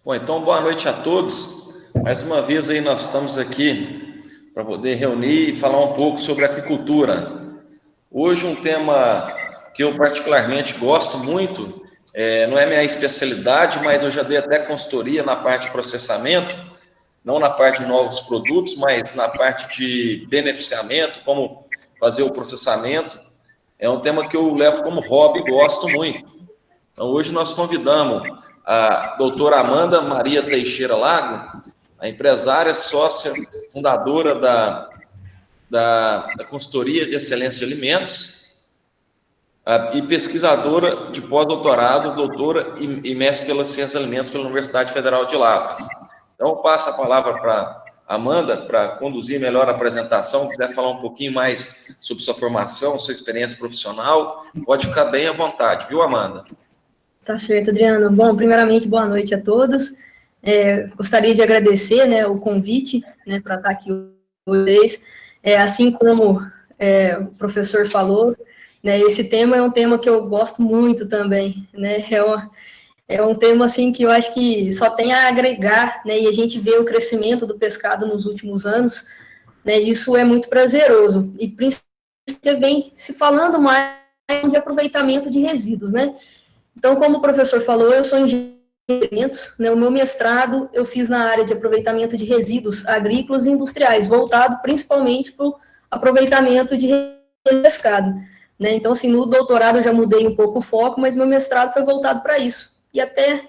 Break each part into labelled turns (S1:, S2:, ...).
S1: Bom, então boa noite a todos. Mais uma vez aí nós estamos aqui para poder reunir e falar um pouco sobre agricultura. Hoje um tema que eu particularmente gosto muito, não é minha especialidade, mas eu já dei até consultoria na parte de processamento, não na parte de novos produtos, mas na parte de beneficiamento, como fazer o processamento. É um tema que eu levo como hobby e gosto muito. Então, hoje nós convidamos a doutora Amanda Maria Teixeira Lago, a empresária, sócia, fundadora da Consultoria de Excelência de Alimentos e pesquisadora de pós-doutorado, doutora e mestre pelas Ciências de Alimentos pela Universidade Federal de Lavras. Então, eu passo a palavra para a Amanda para conduzir melhor a apresentação. Se quiser falar um pouquinho mais sobre sua formação, sua experiência profissional, pode ficar bem à vontade, viu, Amanda?
S2: Tá certo, Adriano. Bom, primeiramente, boa noite a todos. Gostaria de agradecer, o convite, para estar aqui com vocês. Assim como o professor falou, esse tema é um tema que eu gosto muito também, É um tema, assim, que eu acho que só tem a agregar, e a gente vê o crescimento do pescado nos últimos anos, Isso é muito prazeroso, e principalmente porque vem se falando mais de aproveitamento de resíduos, Então, como o professor falou, eu sou engenheiro de alimentos, O meu mestrado eu fiz na área de aproveitamento de resíduos agrícolas e industriais, voltado principalmente para o aproveitamento de pescado, Então, assim, no doutorado eu já mudei um pouco o foco, mas meu mestrado foi voltado para isso. E até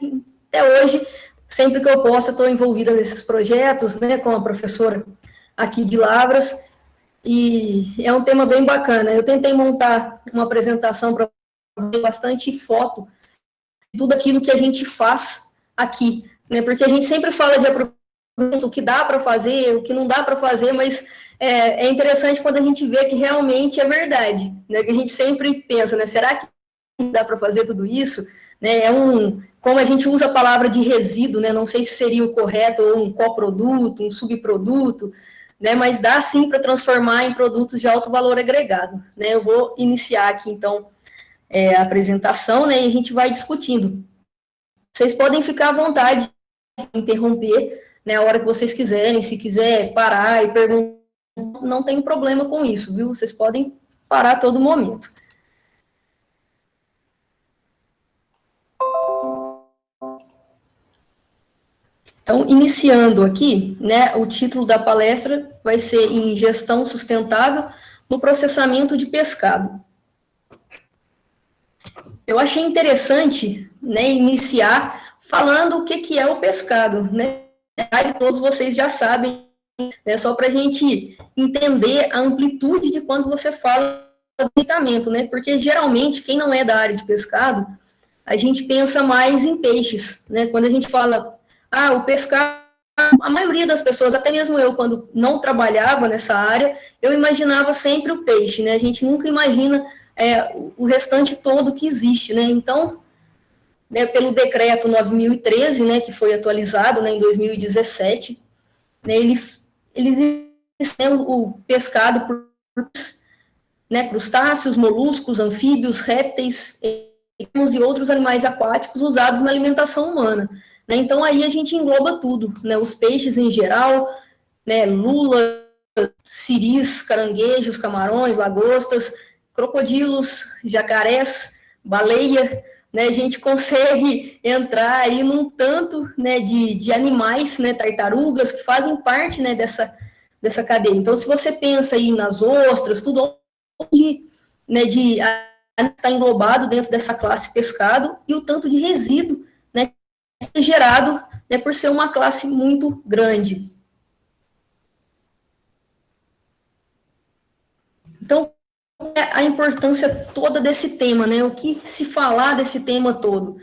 S2: hoje, sempre que eu posso, eu estou envolvida nesses projetos, com a professora aqui de Lavras, e é um tema bem bacana. Eu tentei montar uma apresentação para bastante foto, tudo aquilo que a gente faz aqui, Porque a gente sempre fala de aproveitamento, o que dá para fazer, o que não dá para fazer, mas é interessante quando a gente vê que realmente é verdade, Que a gente sempre pensa, Será que dá para fazer tudo isso? Como a gente usa a palavra de resíduo, Não sei se seria o correto, ou um coproduto, um subproduto, mas dá sim para transformar em produtos de alto valor agregado, Eu vou iniciar aqui, então, a apresentação, e a gente vai discutindo. Vocês podem ficar à vontade de interromper, a hora que vocês quiserem, se quiser parar e perguntar, não tem problema com isso, viu? Vocês podem parar a todo momento. Então, iniciando aqui, o título da palestra vai ser em Gestão Sustentável no Processamento de Pescado. Eu achei interessante, iniciar falando o que é o pescado, Todos vocês já sabem, só para a gente entender a amplitude de quando você fala de aproveitamento, Porque geralmente quem não é da área de pescado, a gente pensa mais em peixes, Quando a gente fala, o pescado, a maioria das pessoas, até mesmo eu, quando não trabalhava nessa área, eu imaginava sempre o peixe, A gente nunca imagina o restante todo que existe, Então, pelo decreto 9.013, que foi atualizado, em 2017, eles o pescado por crustáceos, moluscos, anfíbios, répteis e outros animais aquáticos usados na alimentação humana. Então, aí a gente engloba tudo, os peixes em geral, lula, siris, caranguejos, camarões, lagostas, crocodilos, jacarés, baleia, A gente consegue entrar aí num tanto, de animais, tartarugas, que fazem parte, dessa cadeia. Então, se você pensa aí nas ostras, tudo está englobado dentro dessa classe pescado, e o tanto de resíduo, gerado, por ser uma classe muito grande. Então, a importância toda desse tema, O que se falar desse tema todo,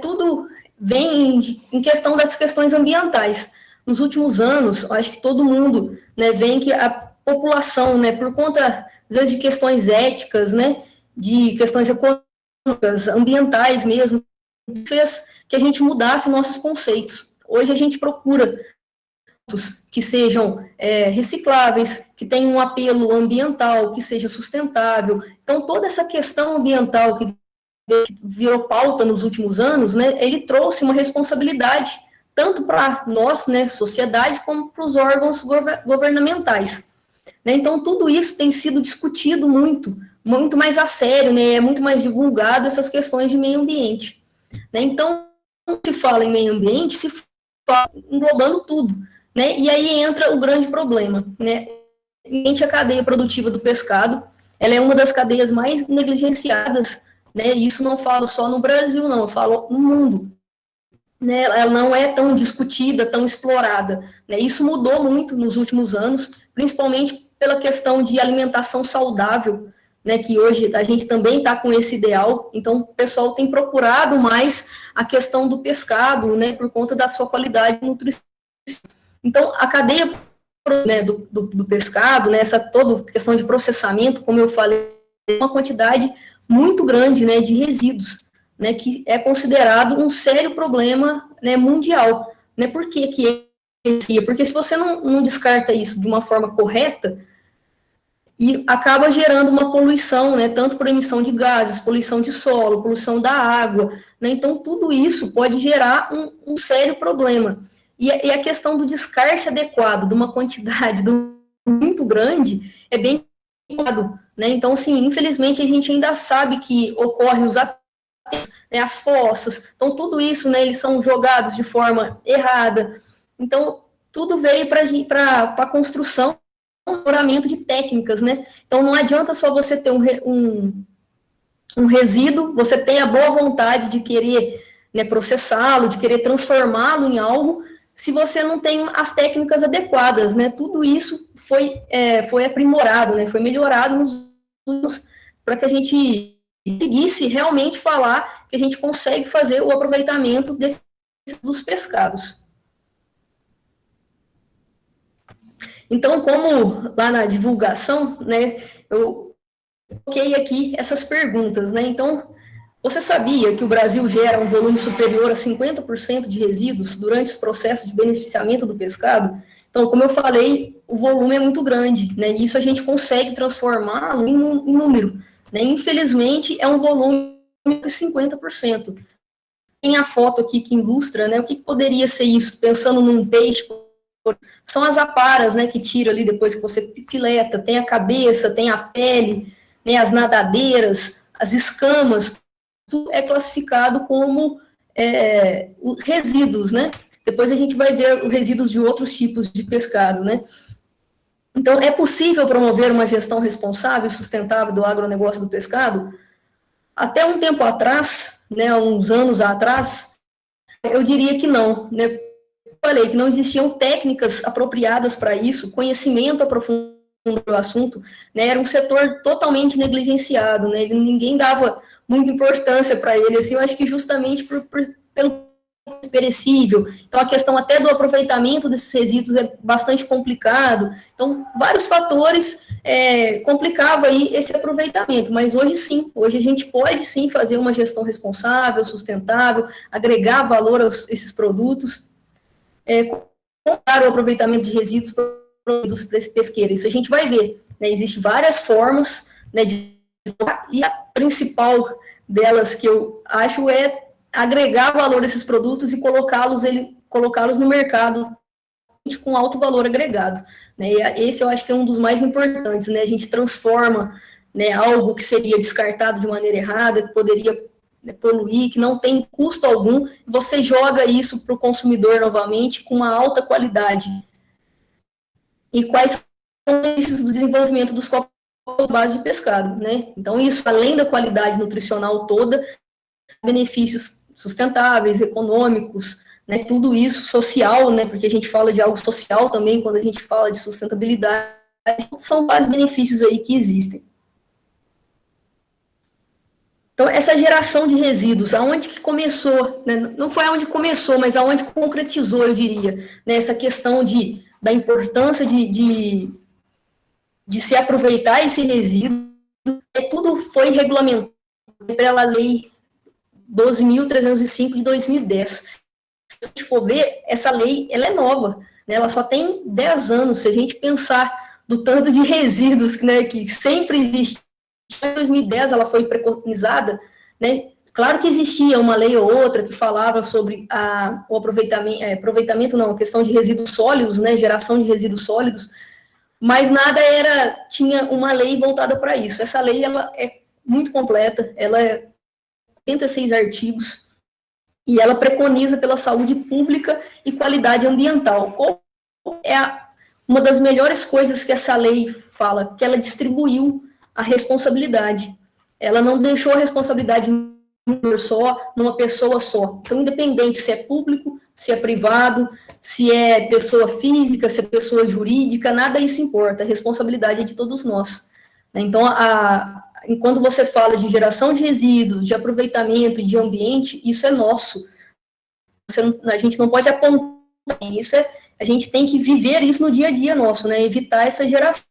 S2: Tudo vem em questão das questões ambientais. Nos últimos anos, acho que todo mundo, vê que a população, por conta, às vezes, de questões éticas, de questões econômicas, ambientais mesmo, fez que a gente mudasse nossos conceitos. Hoje a gente procura que sejam recicláveis, que tenham um apelo ambiental, que seja sustentável. Então, toda essa questão ambiental que virou pauta nos últimos anos, ele trouxe uma responsabilidade tanto para nós, né, sociedade, como para os órgãos governamentais. Né? Então, tudo isso tem sido discutido muito mais a sério, né, é muito mais divulgado essas questões de meio ambiente. Né? Então, quando se fala em meio ambiente, se fala englobando tudo. Né? E aí entra o grande problema. Né? A cadeia produtiva do pescado, ela é uma das cadeias mais negligenciadas, né? E isso não falo só no Brasil, não, eu falo no mundo. Né? Ela não é tão discutida, tão explorada. Né? Isso mudou muito nos últimos anos, principalmente pela questão de alimentação saudável, né? Que hoje a gente também está com esse ideal, então o pessoal tem procurado mais a questão do pescado, né? Por conta da sua qualidade nutricional. Então, a cadeia, né, do pescado, né, essa toda questão de processamento, como eu falei, é uma quantidade muito grande, né, de resíduos, né, que é considerado um sério problema, né, mundial. Né? Por que que é? Porque se você não descarta isso de uma forma correta, e acaba gerando uma poluição, né, tanto por emissão de gases, poluição de solo, poluição da água, né, então tudo isso pode gerar um sério problema. E a questão do descarte adequado, de uma quantidade muito grande, é bem complicado, né? Então, sim, infelizmente, a gente ainda sabe que ocorre os aterros, né, as fossas, então tudo isso, né, eles são jogados de forma errada. Então, tudo veio para a construção, melhoramento de técnicas, né? Então, não adianta só você ter um resíduo, você tem a boa vontade de querer, né, processá-lo, de querer transformá-lo em algo, se você não tem as técnicas adequadas, né? Tudo isso foi aprimorado, né? Foi melhorado nos anos para que a gente conseguisse realmente falar que a gente consegue fazer o aproveitamento dos pescados. Então, como lá na divulgação, né, eu coloquei aqui essas perguntas, né? Então, você sabia que o Brasil gera um volume superior a 50% de resíduos durante os processos de beneficiamento do pescado? Então, como eu falei, o volume é muito grande, né? E isso a gente consegue transformá-lo em número, né? Infelizmente, é um volume de 50%. Tem a foto aqui que ilustra, né? O que poderia ser isso? Pensando num peixe, são as aparas, né? Que tira ali depois que você fileta, tem a cabeça, tem a pele, né? As nadadeiras, as escamas, tudo é classificado como resíduos, né? Depois a gente vai ver os resíduos de outros tipos de pescado, né? Então, é possível promover uma gestão responsável e sustentável do agronegócio do pescado? Até um tempo atrás, né, uns anos atrás, eu diria que não, né? Eu falei que não existiam técnicas apropriadas para isso, conhecimento aprofundado do assunto, né? Era um setor totalmente negligenciado, né? Ninguém dava muita importância para ele, assim, eu acho que justamente pelo perecível. Então, a questão até do aproveitamento desses resíduos é bastante complicado. Então, vários fatores complicavam aí esse aproveitamento, mas hoje sim, hoje a gente pode sim fazer uma gestão responsável, sustentável, agregar valor a esses produtos, comprar o aproveitamento de resíduos produtos pesqueiros. Isso a gente vai ver, né? Existem várias formas, né, e a principal delas que eu acho é agregar valor a esses produtos e colocá-los no mercado com alto valor agregado, né? E esse eu acho que é um dos mais importantes, né? A gente transforma, né, algo que seria descartado de maneira errada, que poderia, né, poluir, que não tem custo algum, você joga isso para o consumidor novamente com uma alta qualidade. E quais são os benefícios do desenvolvimento dos copos base de pescado, né? Então, isso, além da qualidade nutricional toda, benefícios sustentáveis, econômicos, né? Tudo isso social, né? Porque a gente fala de algo social também, quando a gente fala de sustentabilidade, são vários benefícios aí que existem. Então, essa geração de resíduos, aonde que começou, né? Não foi aonde começou, mas aonde concretizou, eu diria, né? Essa questão da importância de se aproveitar esse resíduo, tudo foi regulamentado pela Lei 12.305 de 2010. Se a gente for ver, essa lei, ela é nova, né? Ela só tem 10 anos, se a gente pensar do tanto de resíduos, né, que sempre existe. Em 2010 ela foi preconizada, né? Claro que existia uma lei ou outra que falava sobre o aproveitamento não, a questão de resíduos sólidos, né, geração de resíduos sólidos, mas nada tinha uma lei voltada para isso. Essa lei, ela é muito completa, ela é 86 artigos, e ela preconiza pela saúde pública e qualidade ambiental. Qual é uma das melhores coisas que essa lei fala? Que ela distribuiu a responsabilidade. Ela não deixou a responsabilidade numa pessoa só. Então, independente se é público, se é privado, se é pessoa física, se é pessoa jurídica, nada isso importa. A responsabilidade é de todos nós. Então, enquanto você fala de geração de resíduos, de aproveitamento, de ambiente, isso é nosso. A gente não pode apontar isso, a gente tem que viver isso no dia a dia nosso, né? Evitar essa geração.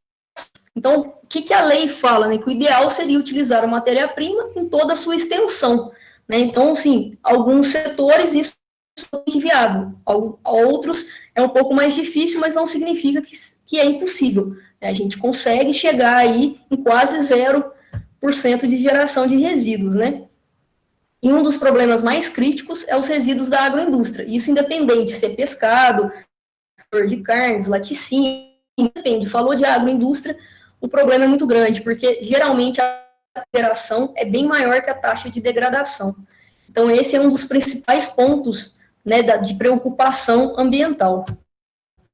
S2: Então, o que a lei fala? Né? Que o ideal seria utilizar a matéria-prima em toda a sua extensão. Né? Então, sim, alguns setores isso é viável, outros é um pouco mais difícil, mas não significa que é impossível. Né? A gente consegue chegar aí em quase 0% de geração de resíduos, né? E um dos problemas mais críticos é os resíduos da agroindústria. Isso independente se é pescado, de carnes, laticínio, independe. Falou de agroindústria, o problema é muito grande, porque geralmente a geração é bem maior que a taxa de degradação. Então, esse é um dos principais pontos, né, de preocupação ambiental.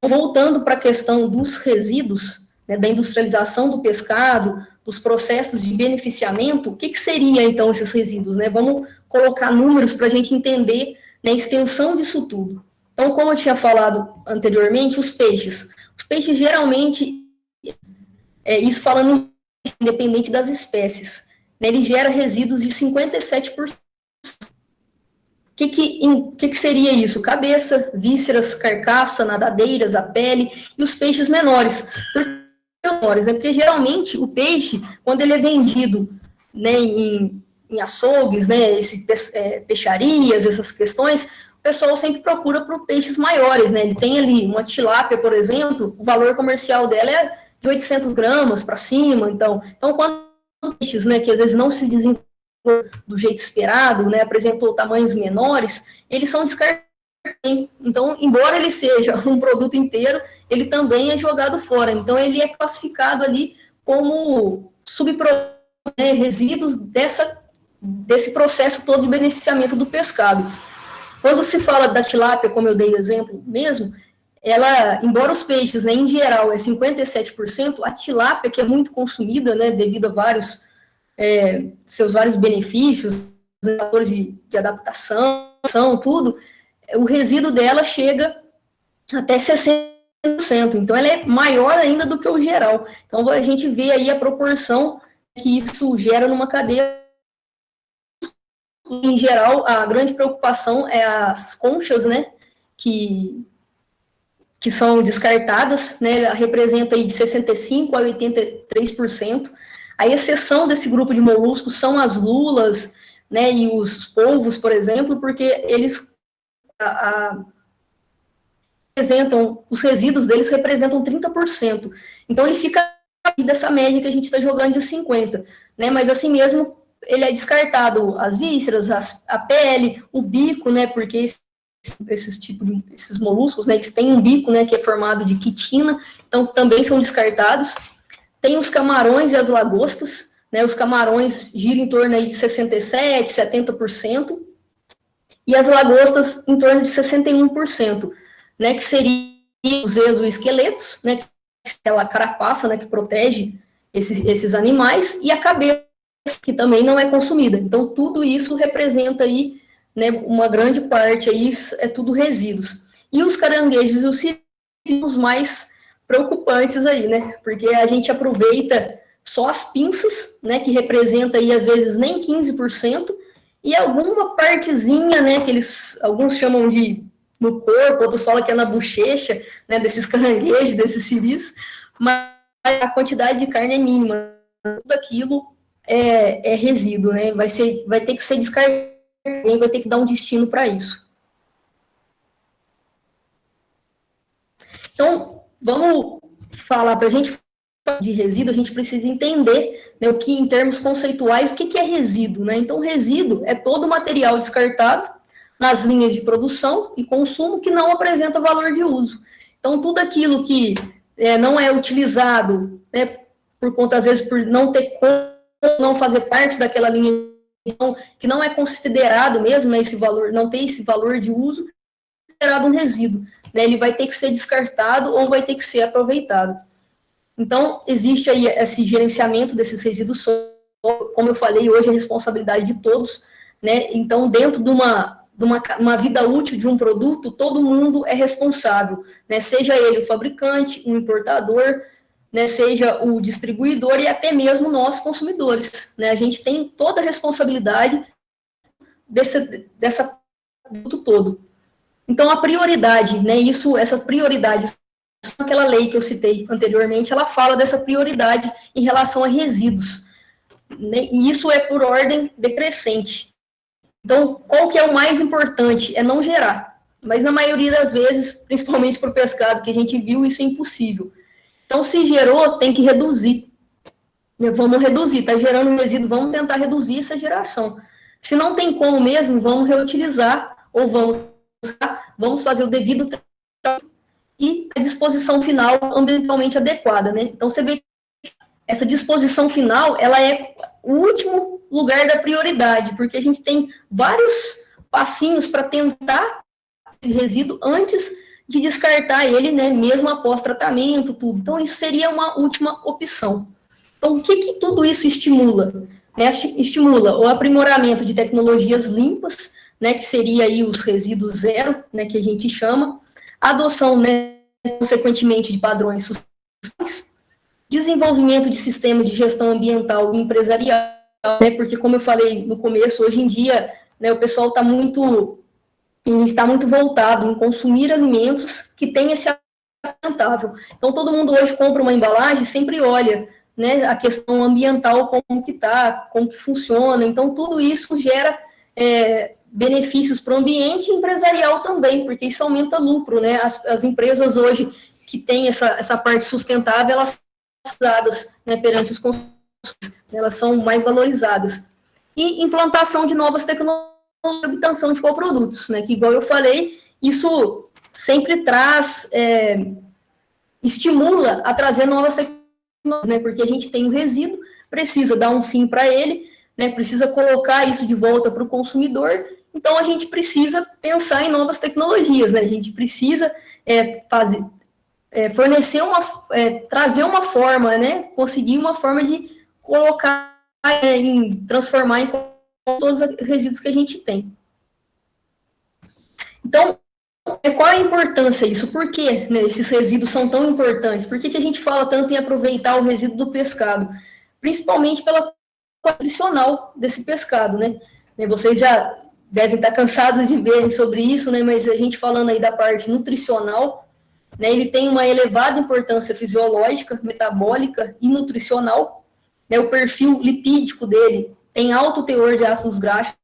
S2: Voltando para a questão dos resíduos, né, da industrialização do pescado, dos processos de beneficiamento, o que seria, então, esses resíduos? Né? Vamos colocar números para a gente entender, né, a extensão disso tudo. Então, como eu tinha falado anteriormente, os peixes geralmente, isso falando independente das espécies, né, ele gera resíduos de 57%. O que seria isso? Cabeça, vísceras, carcaça, nadadeiras, a pele e os peixes menores. Porque geralmente o peixe, quando ele é vendido, né, em açougues, né, peixarias, essas questões, o pessoal sempre procura por peixes maiores, né? Ele tem ali uma tilápia, por exemplo, o valor comercial dela é de 800 gramas para cima. Então quando peixes, né, que às vezes não se desenvolvem do jeito esperado, né, apresentou tamanhos menores, eles são descartados. Então, embora ele seja um produto inteiro, ele também é jogado fora. Então, ele é classificado ali como subproduto, né, resíduos desse processo todo de beneficiamento do pescado. Quando se fala da tilápia, como eu dei exemplo mesmo, ela, embora os peixes, né, em geral, é 57%, a tilápia, que é muito consumida, né, devido a seus vários benefícios, fatores de adaptação, tudo, o resíduo dela chega até 60%, então ela é maior ainda do que o geral. Então a gente vê aí a proporção que isso gera numa cadeia. Em geral, a grande preocupação é as conchas, né, que são descartadas, né, ela representa aí de 65% a 83%. A exceção desse grupo de moluscos são as lulas, né, e os polvos, por exemplo, porque eles os resíduos deles representam 30%. Então, ele fica dessa média que a gente está jogando de 50%, né, mas assim mesmo, ele é descartado as vísceras, a pele, o bico, né, porque esses moluscos, né, eles têm um bico, né, que é formado de quitina, então também são descartados. Tem os camarões e as lagostas, né, os camarões giram em torno aí de 67%, 70%, e as lagostas em torno de 61%, né, que seriam os exoesqueletos, né, aquela carapaça, né, que protege esses animais, e a cabeça, que também não é consumida. Então, tudo isso representa aí, né, uma grande parte aí, é tudo resíduos. E os caranguejos e os cirídeos mais preocupantes aí, né, porque a gente aproveita só as pinças, né, que representa aí, às vezes, nem 15%, e alguma partezinha, né, que alguns chamam de no corpo, outros falam que é na bochecha, né, desses caranguejos, desses ciris, mas a quantidade de carne é mínima. Tudo aquilo é resíduo, né, vai ter que ser descartado, vai ter que dar um destino para isso. Então, vamos falar, para a gente de resíduo, a gente precisa entender, né, o que, em termos conceituais, o que é resíduo, né? Então, resíduo é todo material descartado nas linhas de produção e consumo que não apresenta valor de uso. Então, tudo aquilo que não é utilizado, né, por conta, às vezes, por não ter como não fazer parte daquela linha, que não é considerado mesmo, né, esse valor, não tem esse valor de uso, é considerado um resíduo, né? Ele vai ter que ser descartado ou vai ter que ser aproveitado. Então, existe aí esse gerenciamento desses resíduos, como eu falei, hoje é responsabilidade de todos, né? Então, dentro de uma vida útil de um produto, todo mundo é responsável, né? Seja ele o fabricante, o importador, né? Seja o distribuidor e até mesmo nós, consumidores, né? A gente tem toda a responsabilidade dessa produto todo. Então, a prioridade, né? Essa prioridade, aquela lei que eu citei anteriormente, ela fala dessa prioridade em relação a resíduos, né? E isso é por ordem decrescente. Então, qual que é o mais importante? É não gerar. Mas na maioria das vezes, principalmente para o pescado que a gente viu, isso é impossível. Então, se gerou, tem que reduzir. Vamos reduzir, está gerando resíduo, vamos tentar reduzir essa geração. Se não tem como mesmo, vamos reutilizar ou vamos fazer o devido tratamento e a disposição final ambientalmente adequada, né? Então, você vê que essa disposição final, ela é o último lugar da prioridade, porque a gente tem vários passinhos para tentar esse resíduo antes de descartar ele, né, mesmo após tratamento, tudo. Então, isso seria uma última opção. Então, o que tudo isso estimula? Estimula o aprimoramento de tecnologias limpas, né, que seria aí os resíduos zero, né, que a gente chama, a adoção, né, consequentemente, de padrões sustentáveis, desenvolvimento de sistemas de gestão ambiental e empresarial, né, porque, como eu falei no começo, hoje em dia, né, o pessoal está muito voltado em consumir alimentos que têm esse sustentável. Então, todo mundo hoje compra uma embalagem, sempre olha, né, a questão ambiental, como que está, como que funciona. Então, tudo isso gera benefícios para o ambiente empresarial também, porque isso aumenta lucro, né? As empresas hoje que têm essa parte sustentável, elas são valorizadas, né, perante os consumidores, elas são mais valorizadas. E implantação de novas tecnologias de obtenção de coprodutos, né? Que, igual eu falei, isso sempre estimula a trazer novas tecnologias, né? Porque a gente tem um resíduo, precisa dar um fim para ele, né? Precisa colocar isso de volta para o consumidor. Então, a gente precisa pensar em novas tecnologias, né? A gente precisa trazer uma forma, né? Conseguir uma forma de colocar, transformar em todos os resíduos que a gente tem. Então, qual a importância disso? Por que, né, esses resíduos são tão importantes? Por que a gente fala tanto em aproveitar o resíduo do pescado? Principalmente pela nutricional desse pescado, né? Vocês já devem estar cansados de ver sobre isso, né? Mas a gente falando aí da parte nutricional, né, ele tem uma elevada importância fisiológica, metabólica e nutricional, né? O perfil lipídico dele tem alto teor de ácidos graxos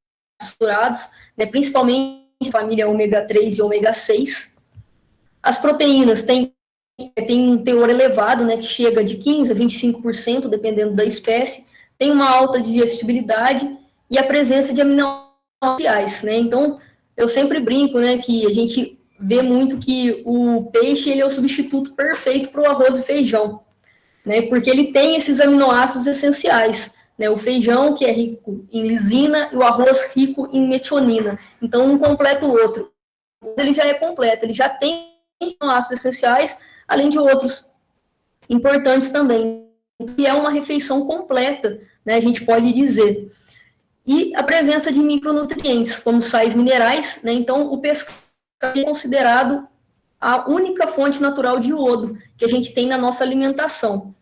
S2: saturados, né, principalmente a família ômega 3 e ômega 6. As proteínas têm um teor elevado, né, que chega de 15% a 25%, dependendo da espécie, tem uma alta digestibilidade e a presença de aminoácidos, né? Então, eu sempre brinco, né, que a gente vê muito que o peixe ele é o substituto perfeito para o arroz e feijão, né, porque ele tem esses aminoácidos essenciais, né, o feijão, que é rico em lisina, e o arroz rico em metionina. Então, um completa o outro. Ele já é completo, ele já tem aminoácidos essenciais, além de outros importantes também, que é uma refeição completa, né, a gente pode dizer. E a presença de micronutrientes, como sais minerais, né, então o pescado é considerado a única fonte natural de iodo que a gente tem na nossa alimentação.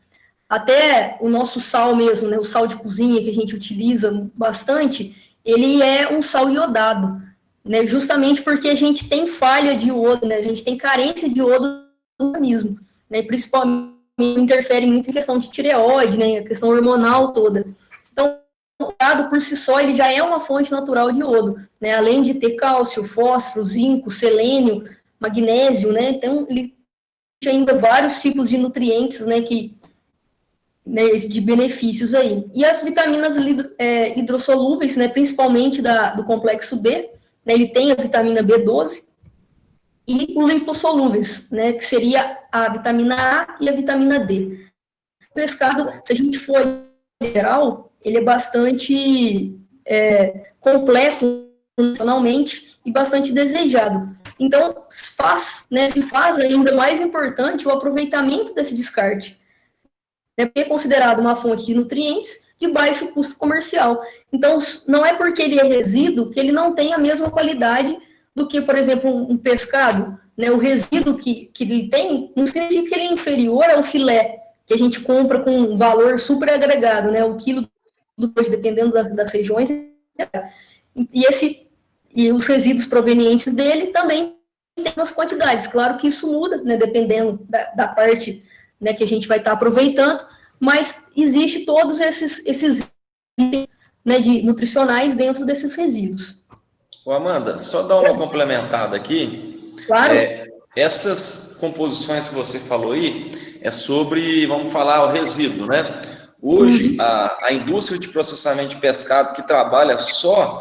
S2: Até o nosso sal mesmo, né, o sal de cozinha que a gente utiliza bastante, ele é um sal iodado, né, justamente porque a gente tem falha de iodo, né, a gente tem carência de iodo no organismo, né, principalmente interfere muito em questão de tireoide, né, a questão hormonal toda. Então, o iodo por si só, ele já é uma fonte natural de iodo, né, além de ter cálcio, fósforo, zinco, selênio, magnésio, né, então ele tem ainda vários tipos de nutrientes, né, que né, de benefícios aí. E as vitaminas hidrossolúveis, né, principalmente do complexo B, né, ele tem a vitamina B12, e os lipossolúveis, né, que seria a vitamina A e a vitamina D. O pescado, se a gente for em geral, ele é bastante completo funcionalmente e bastante desejado. Então, se faz ainda mais importante o aproveitamento desse descarte, né, porque é considerado uma fonte de nutrientes de baixo custo comercial. Então, não é porque ele é resíduo que ele não tem a mesma qualidade do que, por exemplo, um pescado, né? O resíduo que ele tem não significa que ele é inferior ao filé, que a gente compra com um valor super agregado, né? O quilo, dependendo das regiões. E os resíduos provenientes dele também tem umas quantidades. Claro que isso muda, né? Dependendo da parte, né, que a gente vai estar aproveitando, mas existe todos esses itens, né, nutricionais dentro desses resíduos.
S1: Ô, Amanda, só dar uma complementada aqui.
S2: Claro.
S1: Essas composições que você falou aí é sobre, vamos falar, o resíduo, né? Hoje, a indústria de processamento de pescado que trabalha só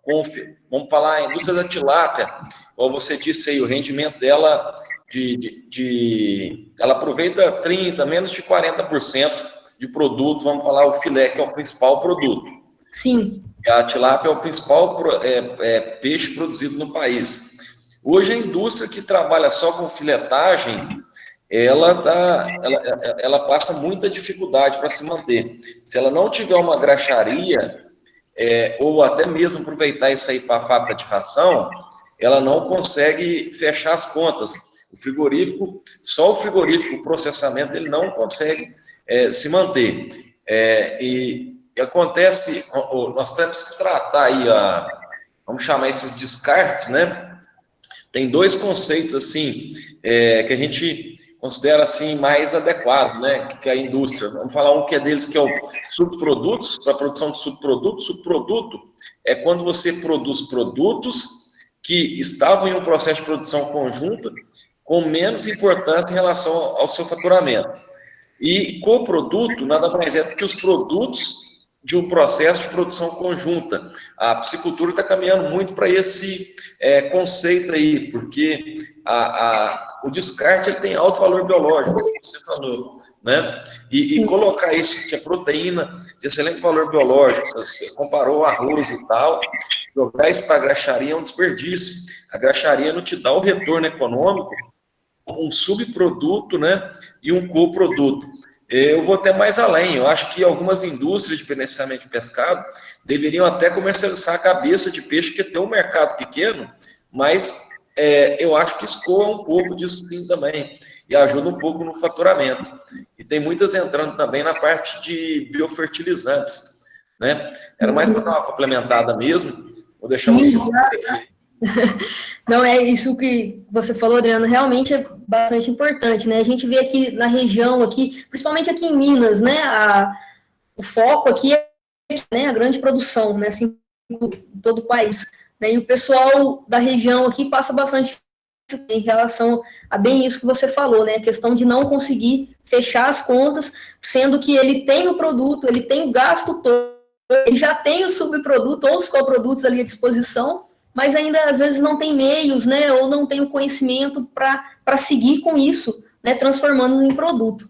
S1: com, vamos falar, a indústria da tilápia, como você disse aí, o rendimento dela, ela aproveita 30%, menos de 40% de produto, vamos falar, o filé, que é o principal produto.
S2: Sim.
S1: A tilápia é o principal peixe produzido no país. Hoje, a indústria que trabalha só com filetagem, ela passa muita dificuldade para se manter. Se ela não tiver uma graxaria, ou até mesmo aproveitar isso aí para a fábrica de ração, ela não consegue fechar as contas. O frigorífico, só o frigorífico, o processamento, ele não consegue se manter. E acontece, nós temos que tratar aí, vamos chamar esses descartes, né? Tem dois conceitos, assim, que a gente considera, assim, mais adequado, né? Que a indústria, vamos falar um que é deles, que é o subprodutos, para a produção de subproduto. Subproduto é quando você produz produtos que estavam em um processo de produção conjunta com menos importância em relação ao seu faturamento. E coproduto nada mais é do que os produtos de um processo de produção conjunta. A piscicultura está caminhando muito para esse conceito aí, porque o descarte ele tem alto valor biológico, como você falou, né? E colocar isso, que é proteína de excelente valor biológico, você comparou o arroz e tal, jogar isso para a graxaria é um desperdício. A graxaria não te dá o retorno econômico, um subproduto, né, e um coproduto. Eu vou até mais além, eu acho que algumas indústrias de beneficiamento de pescado deveriam até comercializar a cabeça de peixe, que tem um mercado pequeno, mas eu acho que escoa um pouco disso sim também, e ajuda um pouco no faturamento. E tem muitas entrando também na parte de biofertilizantes, né? Era mais para dar uma complementada mesmo, vou deixar você aqui.
S2: Não, é isso que você falou, Adriano, realmente é bastante importante, né? A gente vê aqui na região, aqui, principalmente aqui em Minas, né? O foco aqui é, né, a grande produção, né? Assim, em todo o país. Né? E o pessoal da região aqui passa bastante em relação a bem isso que você falou, né? A questão de não conseguir fechar as contas, sendo que ele tem o produto, ele tem o gasto todo, ele já tem o subproduto ou os coprodutos ali à disposição, mas ainda às vezes não tem meios, né, ou não tem o conhecimento para seguir com isso, né, transformando em produto.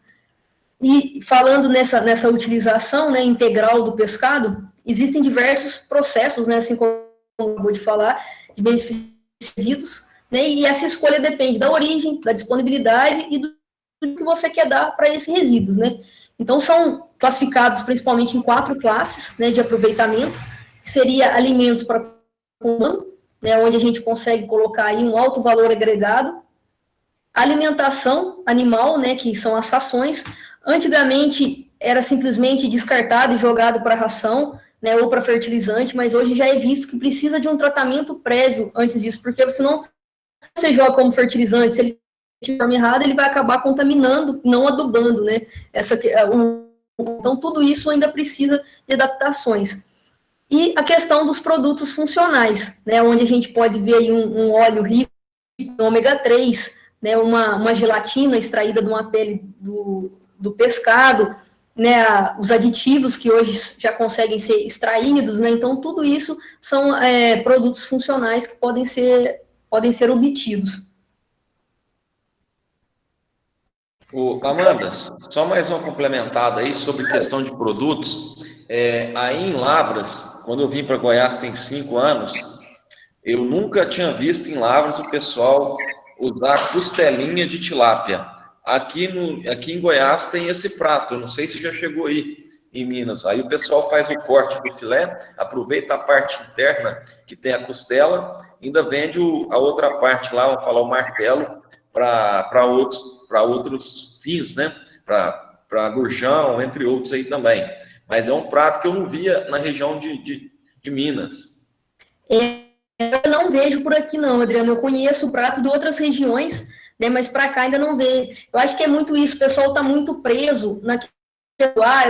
S2: E falando nessa utilização, né, integral do pescado, existem diversos processos, né, assim como eu acabou de falar, de benefícios, né, e essa escolha depende da origem, da disponibilidade e do que você quer dar para esses resíduos, né. Então, são classificados principalmente em 4 classes, né, de aproveitamento, que seria alimentos para humano, né, onde a gente consegue colocar aí um alto valor agregado. Alimentação animal, né, que são as rações. Antigamente era simplesmente descartado e jogado para ração, né, ou para fertilizante, mas hoje já é visto que precisa de um tratamento prévio antes disso, porque senão você joga como fertilizante, se ele de forma errada, ele vai acabar contaminando, não adubando, né? Então, tudo isso ainda precisa de adaptações. E a questão dos produtos funcionais, né, onde a gente pode ver aí um óleo rico em ômega 3, né, uma gelatina extraída de uma pele do pescado, né, os aditivos que hoje já conseguem ser extraídos, né? Então, tudo isso são produtos funcionais que podem ser obtidos.
S1: Amanda, só mais uma complementada aí sobre questão de produtos. Aí em Lavras, quando eu vim para Goiás tem 5 anos, eu nunca tinha visto em Lavras o pessoal usar costelinha de tilápia. Aqui em Goiás tem esse prato, eu não sei se já chegou aí em Minas. Aí o pessoal faz o corte do filé, aproveita a parte interna que tem a costela, ainda vende a outra parte lá, vamos falar o martelo, para outros fins, né? Para gurjão, entre outros aí também. Mas é um prato que eu não via na região de Minas.
S2: Eu não vejo por aqui não, Adriano. Eu conheço o prato de outras regiões, né? Mas para cá ainda não vejo. Eu acho que é muito isso. O pessoal está muito preso naquilo,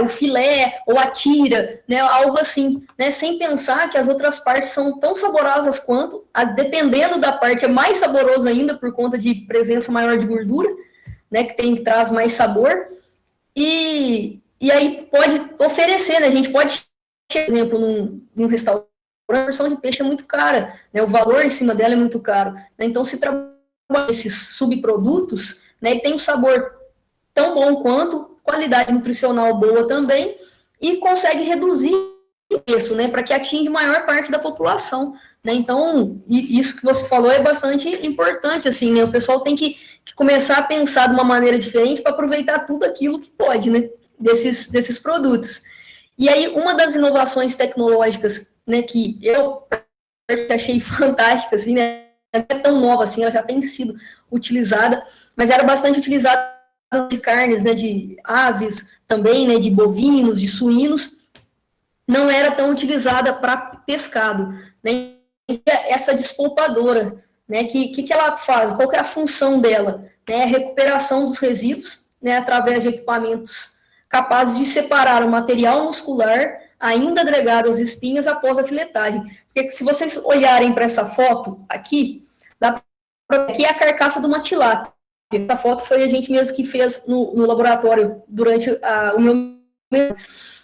S2: o filé ou a tira, né? Algo assim, né? Sem pensar que as outras partes são tão saborosas quanto, dependendo da parte, é mais saboroso ainda por conta de presença maior de gordura, né? Que traz mais sabor. E aí pode oferecer, né? A gente pode, por exemplo, num restaurante, a porção de peixe é muito cara, né? O valor em cima dela é muito caro, né? Então, se trabalha esses subprodutos, né? E tem um sabor tão bom quanto, qualidade nutricional boa também, e consegue reduzir o preço, né? Para que atinja a maior parte da população, né? Então, isso que você falou é bastante importante, assim, né? O pessoal tem que começar a pensar de uma maneira diferente para aproveitar tudo aquilo que pode, né? Desses produtos. E aí, uma das inovações tecnológicas, né, que eu achei fantástica, assim, né, não é tão nova assim, ela já tem sido utilizada, mas era bastante utilizada de carnes, né, de aves também, né, de bovinos, de suínos, não era tão utilizada para pescado, né, e essa despolpadora, né, que ela faz, qual que é a função dela, né, a recuperação dos resíduos, né, através de equipamentos capazes de separar o material muscular ainda agregado às espinhas após a filetagem. Porque se vocês olharem para essa foto aqui, aqui é a carcaça de uma tilápia. Essa foto foi a gente mesmo que fez no laboratório durante o meu...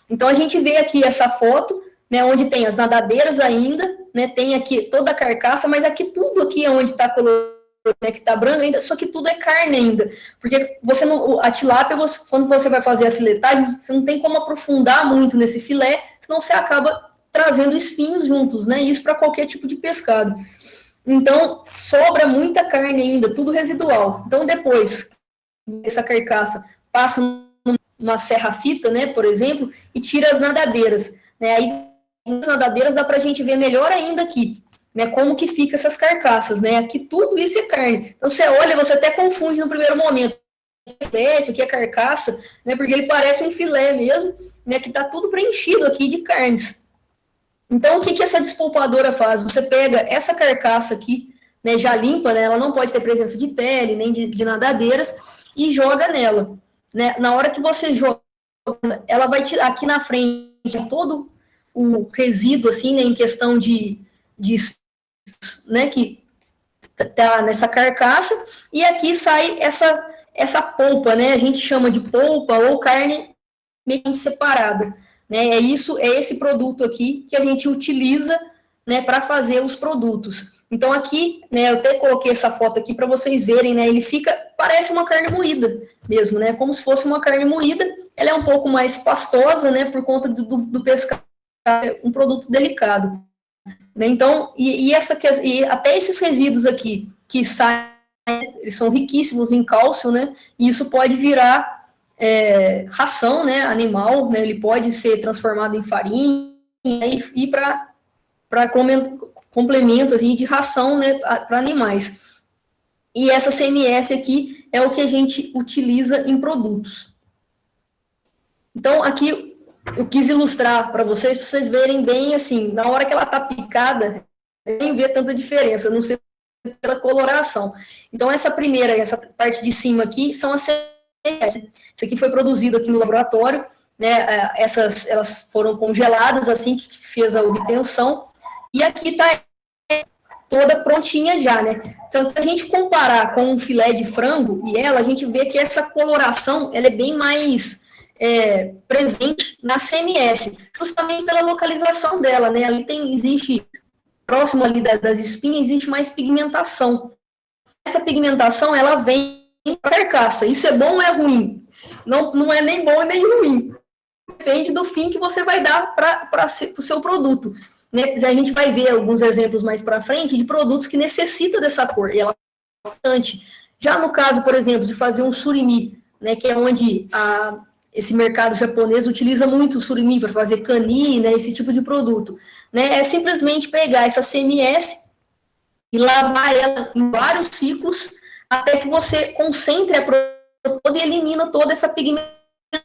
S2: Então, a gente vê aqui essa foto, né, onde tem as nadadeiras ainda, né, tem aqui toda a carcaça, mas aqui tudo aqui é onde está colorido, né, que está branco ainda, só que tudo é carne ainda, porque você não, a tilápia, quando você vai fazer a filetagem, você não tem como aprofundar muito nesse filé, senão você acaba trazendo espinhos juntos, né, isso para qualquer tipo de pescado. Então, sobra muita carne ainda, tudo residual. Então, depois, essa carcaça passa numa serra-fita, né, por exemplo, e tira as nadadeiras, né, aí as nadadeiras dá para a gente ver melhor ainda aqui, né, como que fica essas carcaças, né, aqui tudo isso é carne. Então, você olha, você até confunde no primeiro momento, isso aqui é carcaça, né, porque ele parece um filé mesmo, né, que está tudo preenchido aqui de carnes. Então, o que essa despolpadora faz? Você pega essa carcaça aqui, né, já limpa, né, ela não pode ter presença de pele, nem de nadadeiras, e joga nela. Né? Na hora que você joga, ela vai tirar aqui na frente todo o resíduo, assim, né, em questão de né, que tá nessa carcaça, e aqui sai essa polpa, né, a gente chama de polpa ou carne meio separada. Né, é esse produto aqui que a gente utiliza, né, para fazer os produtos. Então, aqui, né, eu até coloquei essa foto aqui para vocês verem, né, ele parece uma carne moída mesmo, né, como se fosse uma carne moída, ela é um pouco mais pastosa, né, por conta do pescado, um produto delicado. Né, então, e até esses resíduos aqui, que saem, eles são riquíssimos em cálcio, né, e isso pode virar ração, né, animal, né, ele pode ser transformado em farinha e para complemento assim, de ração, né, para animais. E essa CMS aqui é o que a gente utiliza em produtos. Então, aqui eu quis ilustrar para vocês verem bem, assim, na hora que ela está picada, nem vê tanta diferença, não sei pela coloração. Então, essa parte de cima aqui, são as isso aqui foi produzido aqui no laboratório, né? Elas foram congeladas assim que fez a obtenção, e aqui está toda prontinha já, né? Então, se a gente comparar com um filé de frango a gente vê que essa coloração ela é bem mais presente na CMS, justamente pela localização dela, né? Ali existe, próximo ali das espinhas, existe mais pigmentação. Essa pigmentação, ela vem para a carcaça. Isso é bom ou é ruim? Não é nem bom nem ruim. Depende do fim que você vai dar para o seu produto. Né? A gente vai ver alguns exemplos mais para frente de produtos que necessitam dessa cor, e ela é bastante. Já no caso, por exemplo, de fazer um surimi, né, que é onde esse mercado japonês utiliza muito o surimi para fazer cani, né, esse tipo de produto. Né? É simplesmente pegar essa CMS e lavar ela em vários ciclos até que você concentre a produto toda e elimina toda essa pigmentação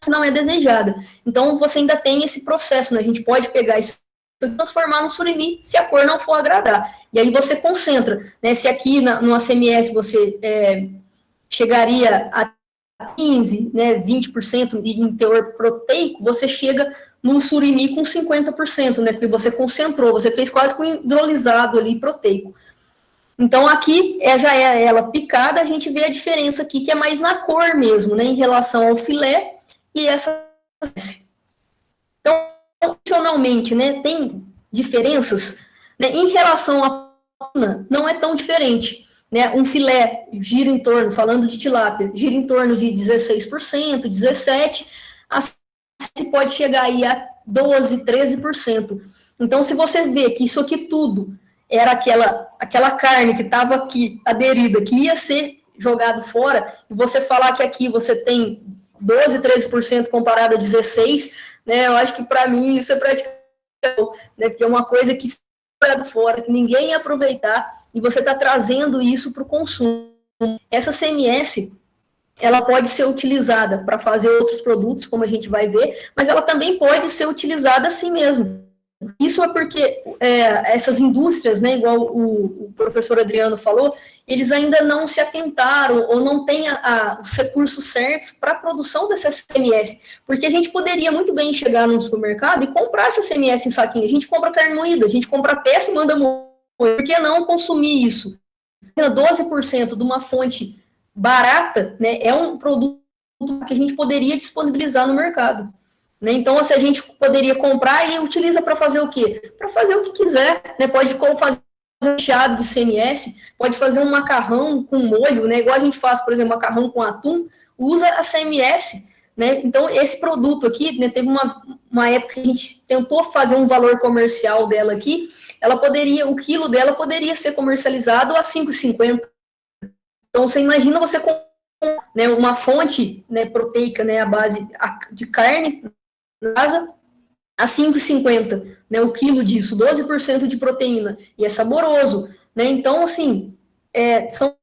S2: que não é desejada. Então, você ainda tem esse processo, né? A gente pode pegar isso e transformar no surimi, se a cor não for agradar. E aí você concentra, né? Se aqui no CMS você chegaria a 15%, né, 20% em teor proteico, você chega num surimi com 50%, né? Porque você concentrou, você fez quase com hidrolisado ali proteico. Então, aqui já é ela picada, a gente vê a diferença aqui, que é mais na cor mesmo, né, em relação ao filé e essa. Então, funcionalmente, né, tem diferenças, né, em relação à tuna, não é tão diferente, né, um filé gira em torno, falando de tilápia, gira em torno de 16%, 17%, assim pode chegar aí a 12%, 13%. Então, se você vê que isso aqui tudo era aquela carne que estava aqui aderida, que ia ser jogado fora, e você falar que aqui você tem 12%, 13% comparado a 16%, né, eu acho que para mim isso é praticamente, né, porque é uma coisa que se jogado fora, que ninguém ia aproveitar, e você está trazendo isso para o consumo. Essa CMS, ela pode ser utilizada para fazer outros produtos, como a gente vai ver, mas ela também pode ser utilizada assim mesmo. Isso é porque essas indústrias, né, igual o professor Adriano falou, eles ainda não se atentaram ou não têm os recursos certos para a produção dessa CMS, porque a gente poderia muito bem chegar no supermercado e comprar essa CMS em saquinho, a gente compra carne moída, a gente compra peça e manda moer, por que não consumir isso? 12% de uma fonte barata, né, é um produto que a gente poderia disponibilizar no mercado. Né? Então, se a gente poderia comprar e utiliza para fazer o quê? Para fazer o que quiser, né? Pode fazer um recheado de CMS, pode fazer um macarrão com molho, né? Igual a gente faz, por exemplo, macarrão com atum, usa a CMS, né? Então, esse produto aqui, né, teve uma época que a gente tentou fazer um valor comercial dela aqui, o quilo dela poderia ser comercializado a R$ 5,50. Então, você imagina você com, né, uma fonte, né, proteica, né, à base de carne, casa, a 5,50, né, o quilo disso, 12% de proteína, e é saboroso, né, então, assim, são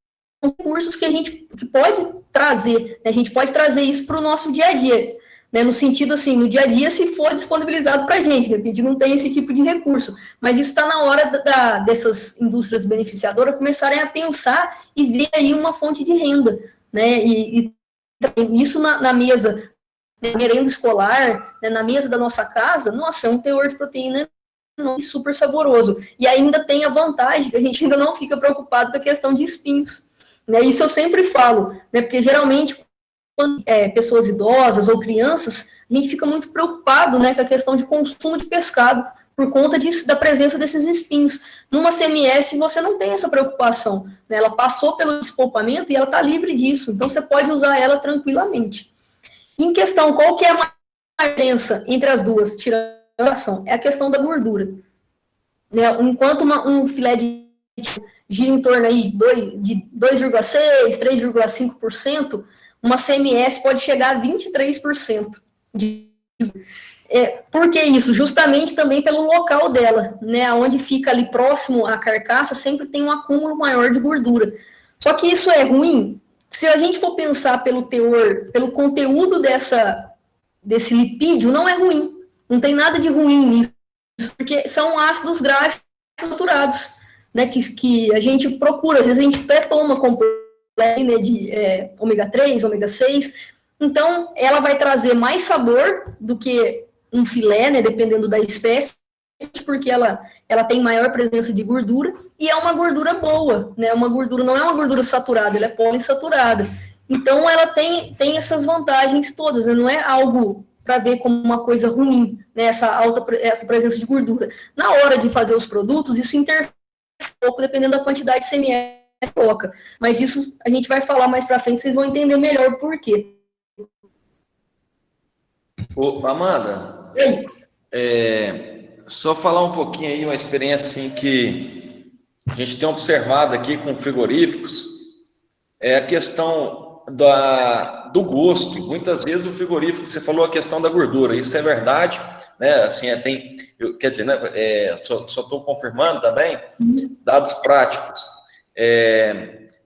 S2: recursos que a gente pode trazer, né, a gente pode trazer isso para o nosso dia a dia, né, no sentido, assim, no dia a dia, se for disponibilizado para a gente, né, porque a gente não tem esse tipo de recurso, mas isso está na hora dessas indústrias beneficiadoras começarem a pensar e ver aí uma fonte de renda, né, e isso na mesa, merenda escolar, né, na mesa da nossa casa, nossa, é um teor de proteína super saboroso. E ainda tem a vantagem que a gente ainda não fica preocupado com a questão de espinhos. Né? Isso eu sempre falo, né, porque geralmente, quando pessoas idosas ou crianças, a gente fica muito preocupado, né, com a questão de consumo de pescado, por conta da presença desses espinhos. Numa CMS, você não tem essa preocupação. Né? Ela passou pelo despolpamento e ela está livre disso, então você pode usar ela tranquilamente. Em questão, qual que é a diferença entre as duas, tirando a relação? É a questão da gordura. Né? Enquanto um filé de gira em torno aí de 2,6%, 3,5%, uma CMS pode chegar a 23%. Por que isso? Justamente também pelo local dela, né? Onde fica ali próximo à carcaça, sempre tem um acúmulo maior de gordura. Só que isso é ruim. Se a gente for pensar pelo teor, pelo conteúdo desse lipídio, não é ruim. Não tem nada de ruim nisso, porque são ácidos gráficos saturados, né, que a gente procura. Às vezes a gente até toma complexo, né, de ômega 3, ômega 6. Então, ela vai trazer mais sabor do que um filé, né, dependendo da espécie, porque ela tem maior presença de gordura, e é uma gordura boa, né? Não é uma gordura saturada, ela é poliinsaturada. Então, ela tem essas vantagens todas, né? Não é algo para ver como uma coisa ruim, né, essa presença de gordura. Na hora de fazer os produtos, isso interfere um pouco, dependendo da quantidade de CMS que coloca. Mas isso a gente vai falar mais para frente, vocês vão entender melhor o porquê.
S1: Ô, Amanda, só falar um pouquinho aí, uma experiência assim, que a gente tem observado aqui com frigoríficos, é a questão do gosto. Muitas vezes o frigorífico, você falou a questão da gordura, isso é verdade, né? Assim, quer dizer, né? Só estou confirmando também, dados práticos.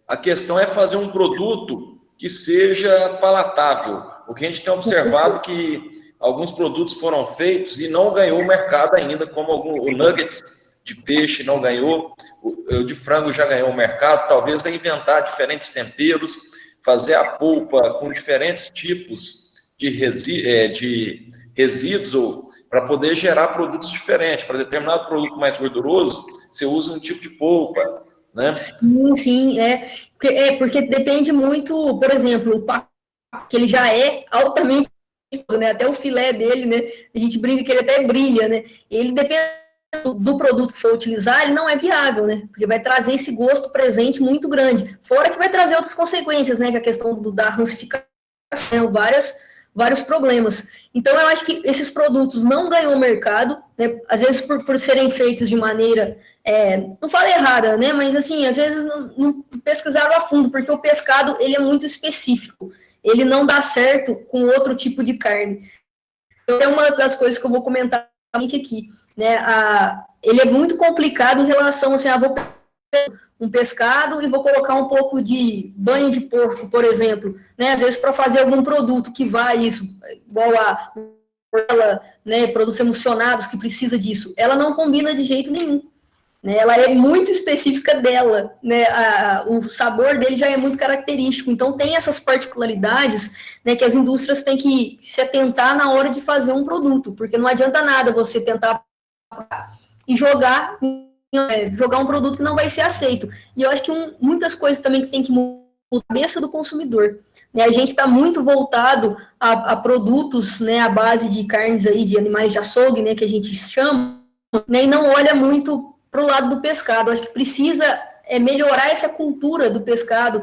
S1: A questão é fazer um produto que seja palatável. O que a gente tem observado que alguns produtos foram feitos e não ganhou o mercado ainda, como o nuggets de peixe não ganhou, o de frango já ganhou o mercado. Talvez inventar diferentes temperos, fazer a polpa com diferentes tipos de resíduos para poder gerar produtos diferentes. Para determinado produto mais gorduroso, você usa um tipo de polpa, né?
S2: Sim, porque depende muito, por exemplo, o pacote, que ele já é altamente, né? Até o filé dele, né? A gente brinca que ele até brilha, né? Ele depende do produto que for utilizar, ele não é viável, né? Porque vai trazer esse gosto presente muito grande. Fora que vai trazer outras consequências, né? Que a questão da rancificação, vários problemas. Então, eu acho que esses produtos não ganham o mercado, né? Às vezes por serem feitos de maneira, não falo errada, né? Mas assim, às vezes não pesquisaram a fundo, porque o pescado ele é muito específico. Ele não dá certo com outro tipo de carne. Então, é uma das coisas que eu vou comentar aqui, né? Ele é muito complicado em relação assim, vou pegar um pescado e vou colocar um pouco de banha de porco, por exemplo, né? Às vezes para fazer algum produto que vai isso, igual né, produtos emulsionados que precisa disso, ela não combina de jeito nenhum. Né, ela é muito específica dela, né, o sabor dele já é muito característico, então tem essas particularidades, né, que as indústrias têm que se atentar na hora de fazer um produto, porque não adianta nada você tentar e jogar um produto que não vai ser aceito. E eu acho que muitas coisas também que tem que mudar a cabeça do consumidor. Né, a gente está muito voltado a produtos, né, à base de carnes aí, de animais de açougue, né, que a gente chama, né, e não olha muito para o lado do pescado. Acho que precisa melhorar essa cultura do pescado,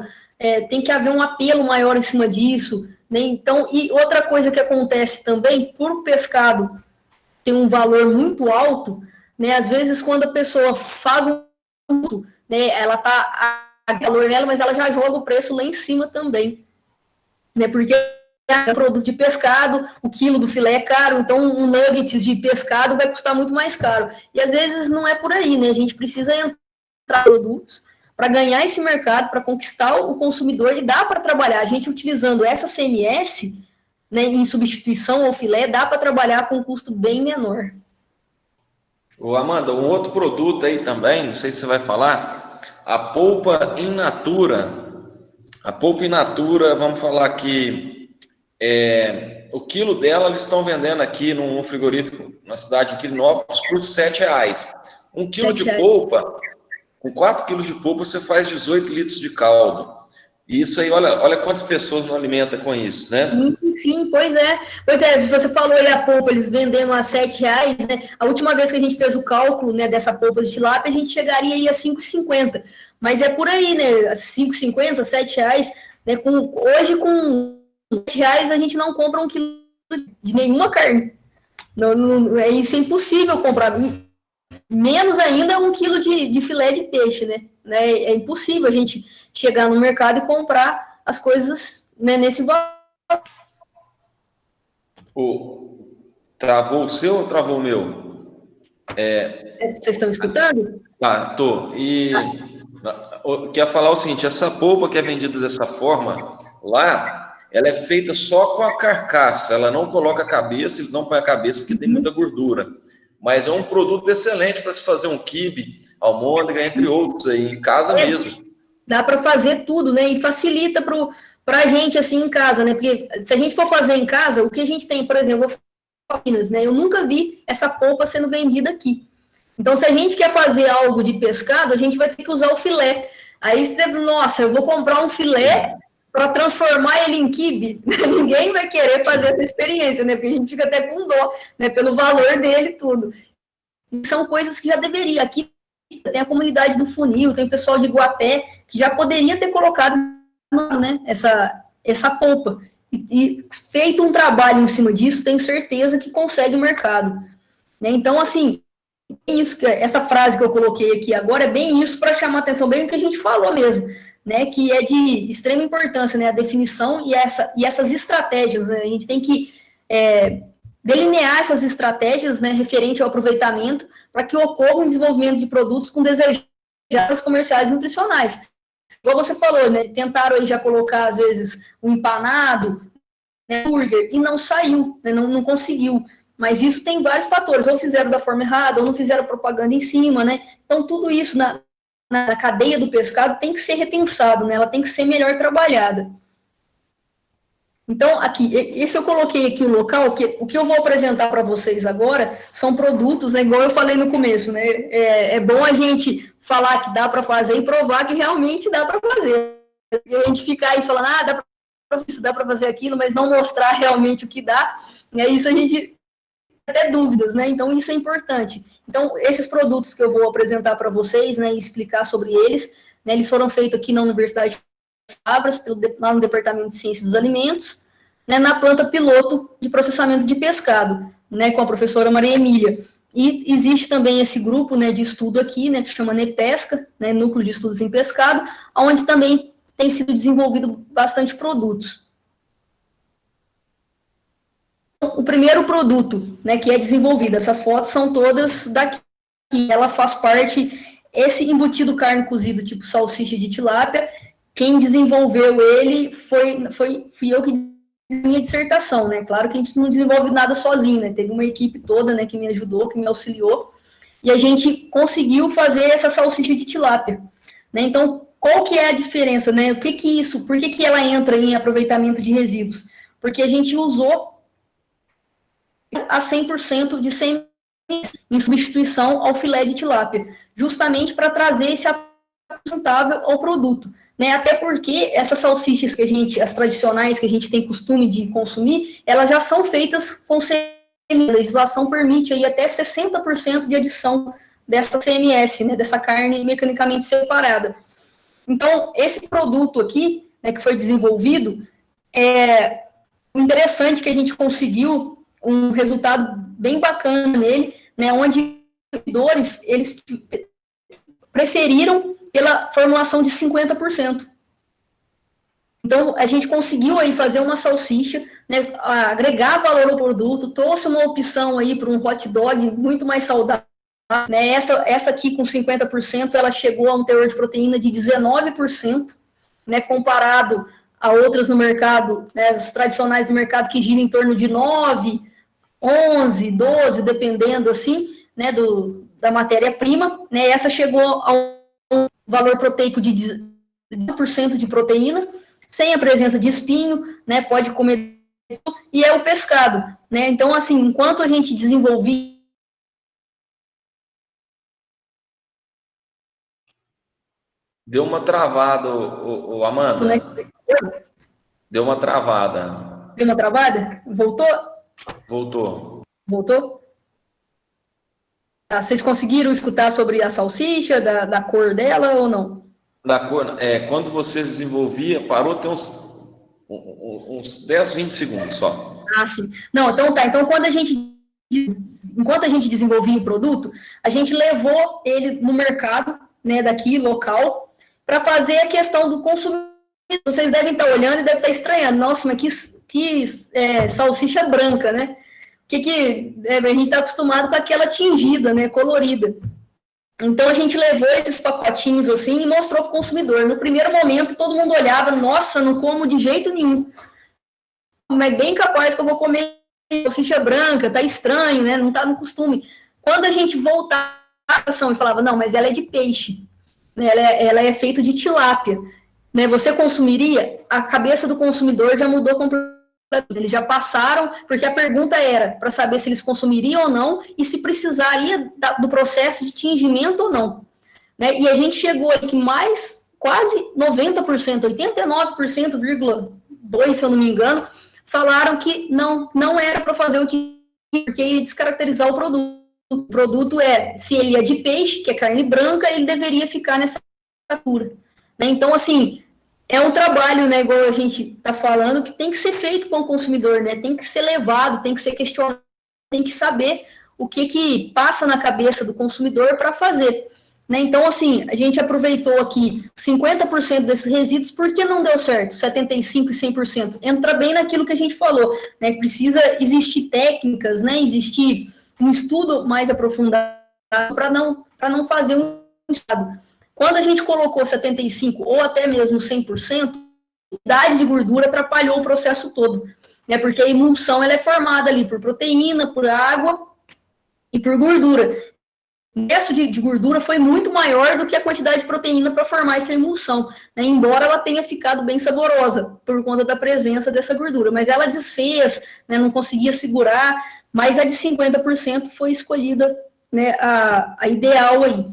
S2: tem que haver um apelo maior em cima disso, né? Então, e outra coisa que acontece também, por o pescado ter um valor muito alto, né, às vezes quando a pessoa faz um produto, né, ela tá a valor nela, mas ela já joga o preço lá em cima também, né, porque é produto de pescado, o quilo do filé é caro, então um nuggets de pescado vai custar muito mais caro. E às vezes não é por aí, né? A gente precisa entrar em produtos para ganhar esse mercado, para conquistar o consumidor, e dá para trabalhar. A gente utilizando essa CMS, né, em substituição ao filé, dá para trabalhar com um custo bem menor.
S1: Ô, Amanda, um outro produto aí também, não sei se você vai falar, a polpa in natura. A polpa in natura, vamos falar que o quilo dela eles estão vendendo aqui num frigorífico na cidade de Quirinópolis por R$7. 1 quilo de polpa, com 4 quilos de polpa você faz 18 litros de caldo. E isso aí, olha quantas pessoas não alimentam com isso, né?
S2: Sim, pois é. Se você falou aí a polpa, eles vendendo a R$7, né? A última vez que a gente fez o cálculo, né, dessa polpa de tilápia, a gente chegaria aí a R$5,50. Mas é por aí, né? R$5,50, R$7, né? Hoje, com R$7 a gente não compra 1 quilo de nenhuma carne. Isso é impossível comprar. Menos ainda 1 quilo de filé de peixe, né? É impossível a gente chegar no mercado e comprar as coisas, né, nesse valor.
S1: Travou o seu ou travou o meu?
S2: Vocês estão escutando?
S1: Tá, tô. E quer falar o seguinte, essa polpa que é vendida dessa forma, lá, ela é feita só com a carcaça, ela não coloca a cabeça, eles não põem a cabeça porque tem muita gordura. Mas é um produto excelente para se fazer um quibe, almôndega, entre outros aí, em casa mesmo.
S2: Dá para fazer tudo, né? E facilita para a gente, assim, em casa, né? Porque se a gente for fazer em casa, o que a gente tem, por exemplo, né? Eu nunca vi essa polpa sendo vendida aqui. Então, se a gente quer fazer algo de pescado, a gente vai ter que usar o filé. Aí você, nossa, eu vou comprar um filé, para transformar ele em quibe, ninguém vai querer fazer essa experiência, né? Porque a gente fica até com dó, né? Pelo valor dele e tudo. E são coisas que já deveria. Aqui tem a comunidade do funil, tem o pessoal de Iguapé, que já poderia ter colocado, né, essa polpa. E feito um trabalho em cima disso, tenho certeza que consegue o mercado. Né? Então, assim, isso, essa frase que eu coloquei aqui agora é bem isso para chamar a atenção, bem o que a gente falou mesmo, né, que é de extrema importância, né, a definição e essas estratégias, né, a gente tem que delinear essas estratégias, né, referente ao aproveitamento, para que ocorra um desenvolvimento de produtos com desejáveis comerciais e nutricionais. Igual você falou, né, tentaram aí já colocar, às vezes, um empanado, né, hambúrguer, e não saiu, né, não conseguiu. Mas isso tem vários fatores, ou fizeram da forma errada, ou não fizeram propaganda em cima, né? Então, tudo isso na cadeia do pescado tem que ser repensado, né? Ela tem que ser melhor trabalhada. Então, aqui, esse eu coloquei aqui o local, o que eu vou apresentar para vocês agora são produtos, né, igual eu falei no começo, né? É bom a gente falar que dá para fazer e provar que realmente dá para fazer. E a gente ficar aí falando, dá para isso, dá para fazer aquilo, mas não mostrar realmente o que dá, né? Isso a gente até dúvidas, né? Então, isso é importante. Então, esses produtos que eu vou apresentar para vocês, né, e explicar sobre eles, né, eles foram feitos aqui na Universidade de Fabras, lá no Departamento de Ciência dos Alimentos, né, na planta piloto de processamento de pescado, né, com a professora Maria Emília. E existe também esse grupo, né, de estudo aqui, né, que chama NEPESCA, né, Núcleo de Estudos em Pescado, onde também tem sido desenvolvido bastante produtos. O primeiro produto, né, que é desenvolvido, essas fotos são todas daqui, ela faz parte, esse embutido carne cozido tipo salsicha de tilápia, quem desenvolveu ele fui eu que fiz minha dissertação, né, claro que a gente não desenvolve nada sozinho, né, teve uma equipe toda, né, que me ajudou, que me auxiliou, e a gente conseguiu fazer essa salsicha de tilápia, né, então, qual que é a diferença, né, por que ela entra em aproveitamento de resíduos? Porque a gente usou a 100% de sementes em substituição ao filé de tilápia, justamente para trazer esse sustentável ao produto, né? Até porque essas salsichas as tradicionais que a gente tem costume de consumir, elas já são feitas com CMS, a legislação permite aí até 60% de adição dessa CMS, né, dessa carne mecanicamente separada. Então, esse produto aqui, né, que foi desenvolvido, o interessante que a gente conseguiu um resultado bem bacana nele, né, onde os consumidores, eles preferiram pela formulação de 50%. Então, a gente conseguiu aí fazer uma salsicha, né, agregar valor ao produto, trouxe uma opção aí para um hot dog muito mais saudável, né, essa aqui com 50%, ela chegou a um teor de proteína de 19%, né, comparado a outras no mercado, né, as tradicionais do mercado que giram em torno de 9%, 11, 12, dependendo, assim, né, da matéria-prima, né, essa chegou a um valor proteico de 10% de proteína, sem a presença de espinho, né, pode comer, e é o pescado, né, então, assim, enquanto a gente desenvolvia...
S1: Deu uma travada, Amanda.
S2: Né,
S1: Deu uma travada.
S2: deu uma travada? Voltou?
S1: Voltou?
S2: Vocês conseguiram escutar sobre a salsicha, da cor dela ou não?
S1: Da cor, quando você desenvolvia, parou tem uns 10, 20 segundos só.
S2: Sim. Não, então tá. Então, enquanto a gente desenvolvia o produto, a gente levou ele no mercado, né, daqui, local, para fazer a questão do consumidor. Vocês devem estar olhando e devem estar estranhando. Nossa, mas que salsicha branca, né? A gente está acostumado com aquela tingida, né, colorida. Então, a gente levou esses pacotinhos assim e mostrou para o consumidor. No primeiro momento, todo mundo olhava, nossa, não como de jeito nenhum. Mas bem capaz que eu vou comer salsicha branca, tá estranho, né, não tá no costume. Quando a gente voltava à ação e falava, não, mas ela é de peixe, né, ela é feita de tilápia, né, você consumiria? A cabeça do consumidor já mudou completamente. Eles já passaram, porque a pergunta era para saber se eles consumiriam ou não e se precisaria do processo de tingimento ou não. Né? E a gente chegou aí que mais quase 90%, 89,2%, se eu não me engano, falaram que não era para fazer o tipo, porque ia descaracterizar o produto. O produto se ele é de peixe, que é carne branca, ele deveria ficar nessa altura. Né? Então, assim, é um trabalho, né, igual a gente está falando, que tem que ser feito com o consumidor, né? Tem que ser levado, tem que ser questionado, tem que saber o que passa na cabeça do consumidor para fazer. Né? Então, assim, a gente aproveitou aqui 50% desses resíduos, por que não deu certo? 75% e 100%. Entra bem naquilo que a gente falou, né? Precisa existir técnicas, né? Existir um estudo mais aprofundado para não fazer um estado. Quando a gente colocou 75% ou até mesmo 100%, a quantidade de gordura atrapalhou o processo todo, né? Porque a emulsão ela é formada ali por proteína, por água e por gordura. O excesso de gordura foi muito maior do que a quantidade de proteína para formar essa emulsão, né? Embora ela tenha ficado bem saborosa por conta da presença dessa gordura, mas ela desfez, né? Não conseguia segurar, mas a de 50% foi escolhida, né? A ideal aí.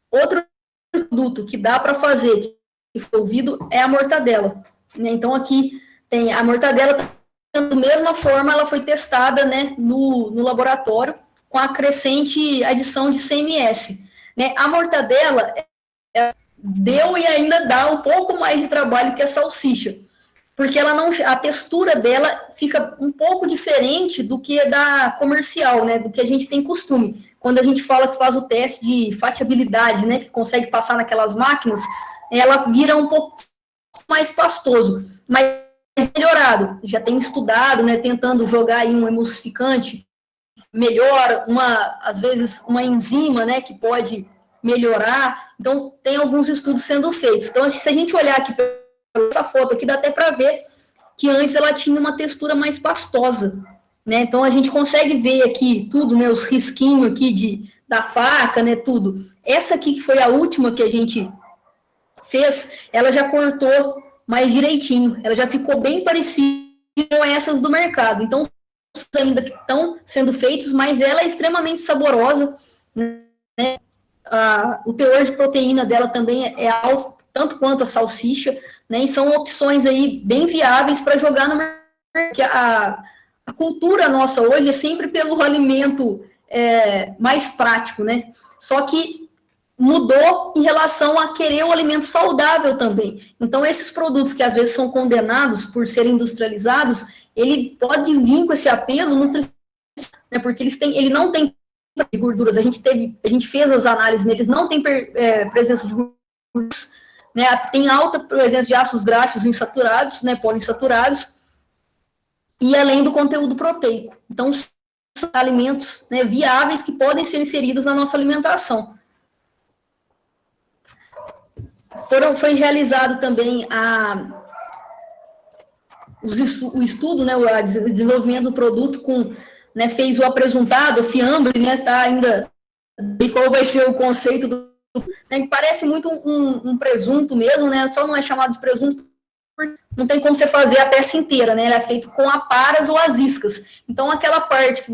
S2: Outro produto que dá para fazer, que foi ouvido, é a mortadela, né? Então aqui tem a mortadela, da mesma forma ela foi testada, né, no laboratório, com a crescente adição de CMS. Né? A mortadela deu e ainda dá um pouco mais de trabalho que a salsicha, porque a textura dela fica um pouco diferente do que da comercial, né? Do que a gente tem costume. Quando a gente fala que faz o teste de fatiabilidade, né? Que consegue passar naquelas máquinas, ela vira um pouco mais pastoso, mas melhorado. Já tem estudado, né? Tentando jogar aí um emulsificante melhor, às vezes uma enzima, né, que pode melhorar. Então, tem alguns estudos sendo feitos. Então, se a gente olhar aqui essa foto aqui, dá até para ver que antes ela tinha uma textura mais pastosa, né? Então, a gente consegue ver aqui tudo, né, os risquinhos aqui da faca, né, tudo. Essa aqui, que foi a última que a gente fez, ela já cortou mais direitinho, ela já ficou bem parecida com essas do mercado. Então, ainda que estão sendo feitos, mas ela é extremamente saborosa, né? O teor de proteína dela também é alto, tanto quanto a salsicha, né? E são opções aí bem viáveis para jogar no mercado. A cultura nossa hoje é sempre pelo alimento mais prático, né? Só que mudou em relação a querer um alimento saudável também. Então, esses produtos que às vezes são condenados por serem industrializados, ele pode vir com esse apelo nutricional, né, porque ele não tem gorduras. A gente fez as análises neles, não tem presença de gorduras, né, tem alta presença de ácidos graxos insaturados, né, poliinsaturados, e além do conteúdo proteico. Então, são alimentos, né, viáveis que podem ser inseridos na nossa alimentação. Foi realizado também o estudo, né, o desenvolvimento do produto né, fez o apresuntado, o fiambre, né, tá ainda, e qual vai ser o conceito né, que parece muito um presunto mesmo, né, só não é chamado de presunto, porque não tem como você fazer a peça inteira, né, ele é feito com aparas ou as iscas. Então, aquela parte que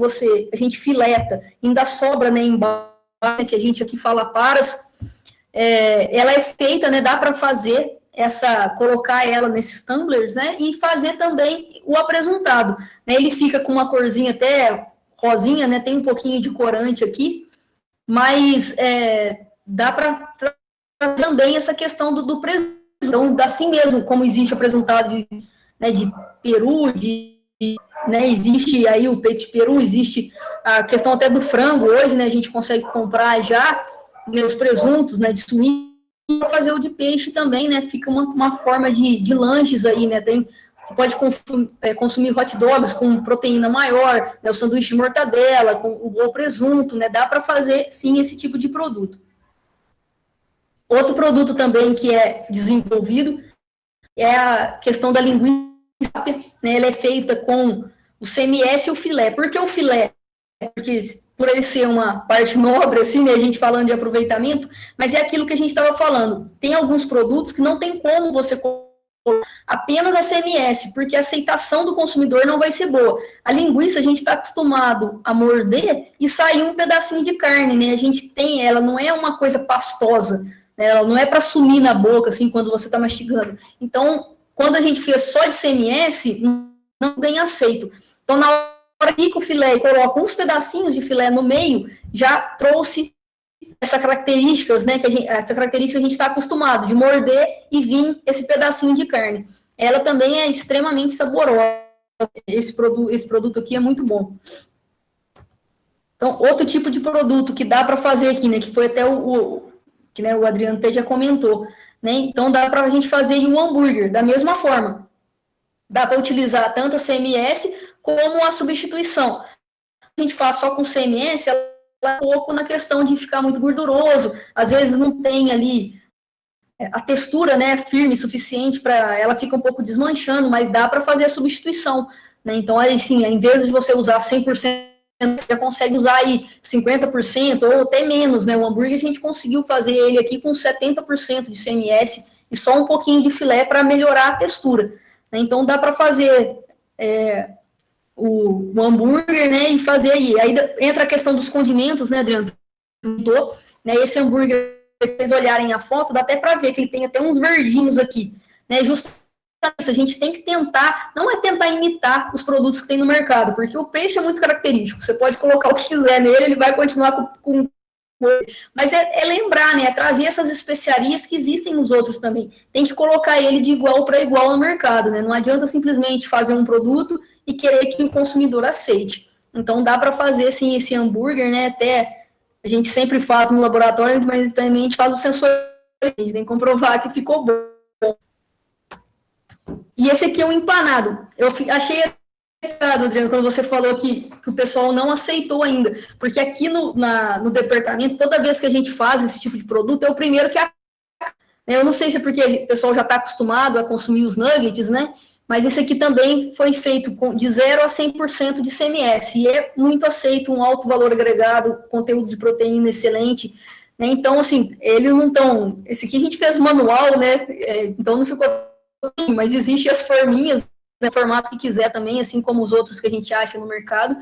S2: a gente fileta, ainda sobra, né, embaixo, que a gente aqui fala aparas, ela é feita, né, dá para fazer colocar ela nesses tumblers, né, e fazer também o apresuntado, né, ele fica com uma corzinha até rosinha, né, tem um pouquinho de corante aqui, mas dá para trazer também essa questão do presunto. Então, assim mesmo, como existe o apresuntado de peru, né, existe aí o peito de peru, existe a questão até do frango hoje, né, a gente consegue comprar já, né, os presuntos, né, de suíno, para fazer o de peixe também, né, fica uma forma de lanches aí, né, você pode consumir hot dogs com proteína maior, né, o sanduíche de mortadela, com o presunto, né, dá para fazer, sim, esse tipo de produto. Outro produto também que é desenvolvido é a questão da linguiça, né, ela é feita com o CMS e o filé. Por que o filé? Porque por ele ser uma parte nobre, assim, né, a gente falando de aproveitamento, mas é aquilo que a gente estava falando. Tem alguns produtos que não tem como você colocar apenas a CMS, porque a aceitação do consumidor não vai ser boa. A linguiça, a gente está acostumado a morder e sair um pedacinho de carne, né? A gente tem ela, não é uma coisa pastosa, né? Ela não é para sumir na boca, assim, quando você está mastigando. Então, quando a gente fez só de CMS, não bem aceito. Então, na hora que pica o filé e coloca uns pedacinhos de filé no meio, já trouxe essas características, né, essa característica que a gente está acostumado, de morder e vir esse pedacinho de carne. Ela também é extremamente saborosa. Esse produto aqui é muito bom. Então, outro tipo de produto que dá para fazer aqui, né, que foi até que, né, o Adriano até já comentou, né, então dá para a gente fazer um hambúrguer da mesma forma. Dá para utilizar tanto a CMS como a substituição. A gente faz só com CMS, ela é um pouco na questão de ficar muito gorduroso, às vezes não tem ali a textura, né, firme suficiente para ela fica um pouco desmanchando, mas dá para fazer a substituição, né? Então, aí sim, em vez de você usar 100%, você já consegue usar aí 50% ou até menos, né? O hambúrguer a gente conseguiu fazer ele aqui com 70% de CMS e só um pouquinho de filé para melhorar a textura, né? Então, dá para fazer o hambúrguer, né, e fazer aí entra a questão dos condimentos, né, Adriano? Né, esse hambúrguer, se vocês olharem a foto, dá até para ver que ele tem até uns verdinhos aqui, né, justamente isso, a gente tem que tentar, não é tentar imitar os produtos que tem no mercado, porque o peixe é muito característico, você pode colocar o que quiser nele, ele vai continuar com mas é lembrar, né, é trazer essas especiarias que existem nos outros também, tem que colocar ele de igual para igual no mercado, né, não adianta simplesmente fazer um produto e querer que o consumidor aceite. Então, dá para fazer, sim, esse hambúrguer, né, até a gente sempre faz no laboratório, mas também a gente faz o sensor, a gente tem que comprovar que ficou bom. E esse aqui é um empanado. Eu achei, Adriano, quando você falou que o pessoal não aceitou ainda, porque aqui no departamento, toda vez que a gente faz esse tipo de produto, é o primeiro que eu não sei se é porque o pessoal já está acostumado a consumir os nuggets, né? Mas esse aqui também foi feito de 0 a 100% de CMS, e é muito aceito, um alto valor agregado, conteúdo de proteína excelente, né? Então, assim, ele não tão... Esse aqui a gente fez manual, né? Então não ficou... Mas existem as forminhas, né, formato que quiser também, assim como os outros que a gente acha no mercado,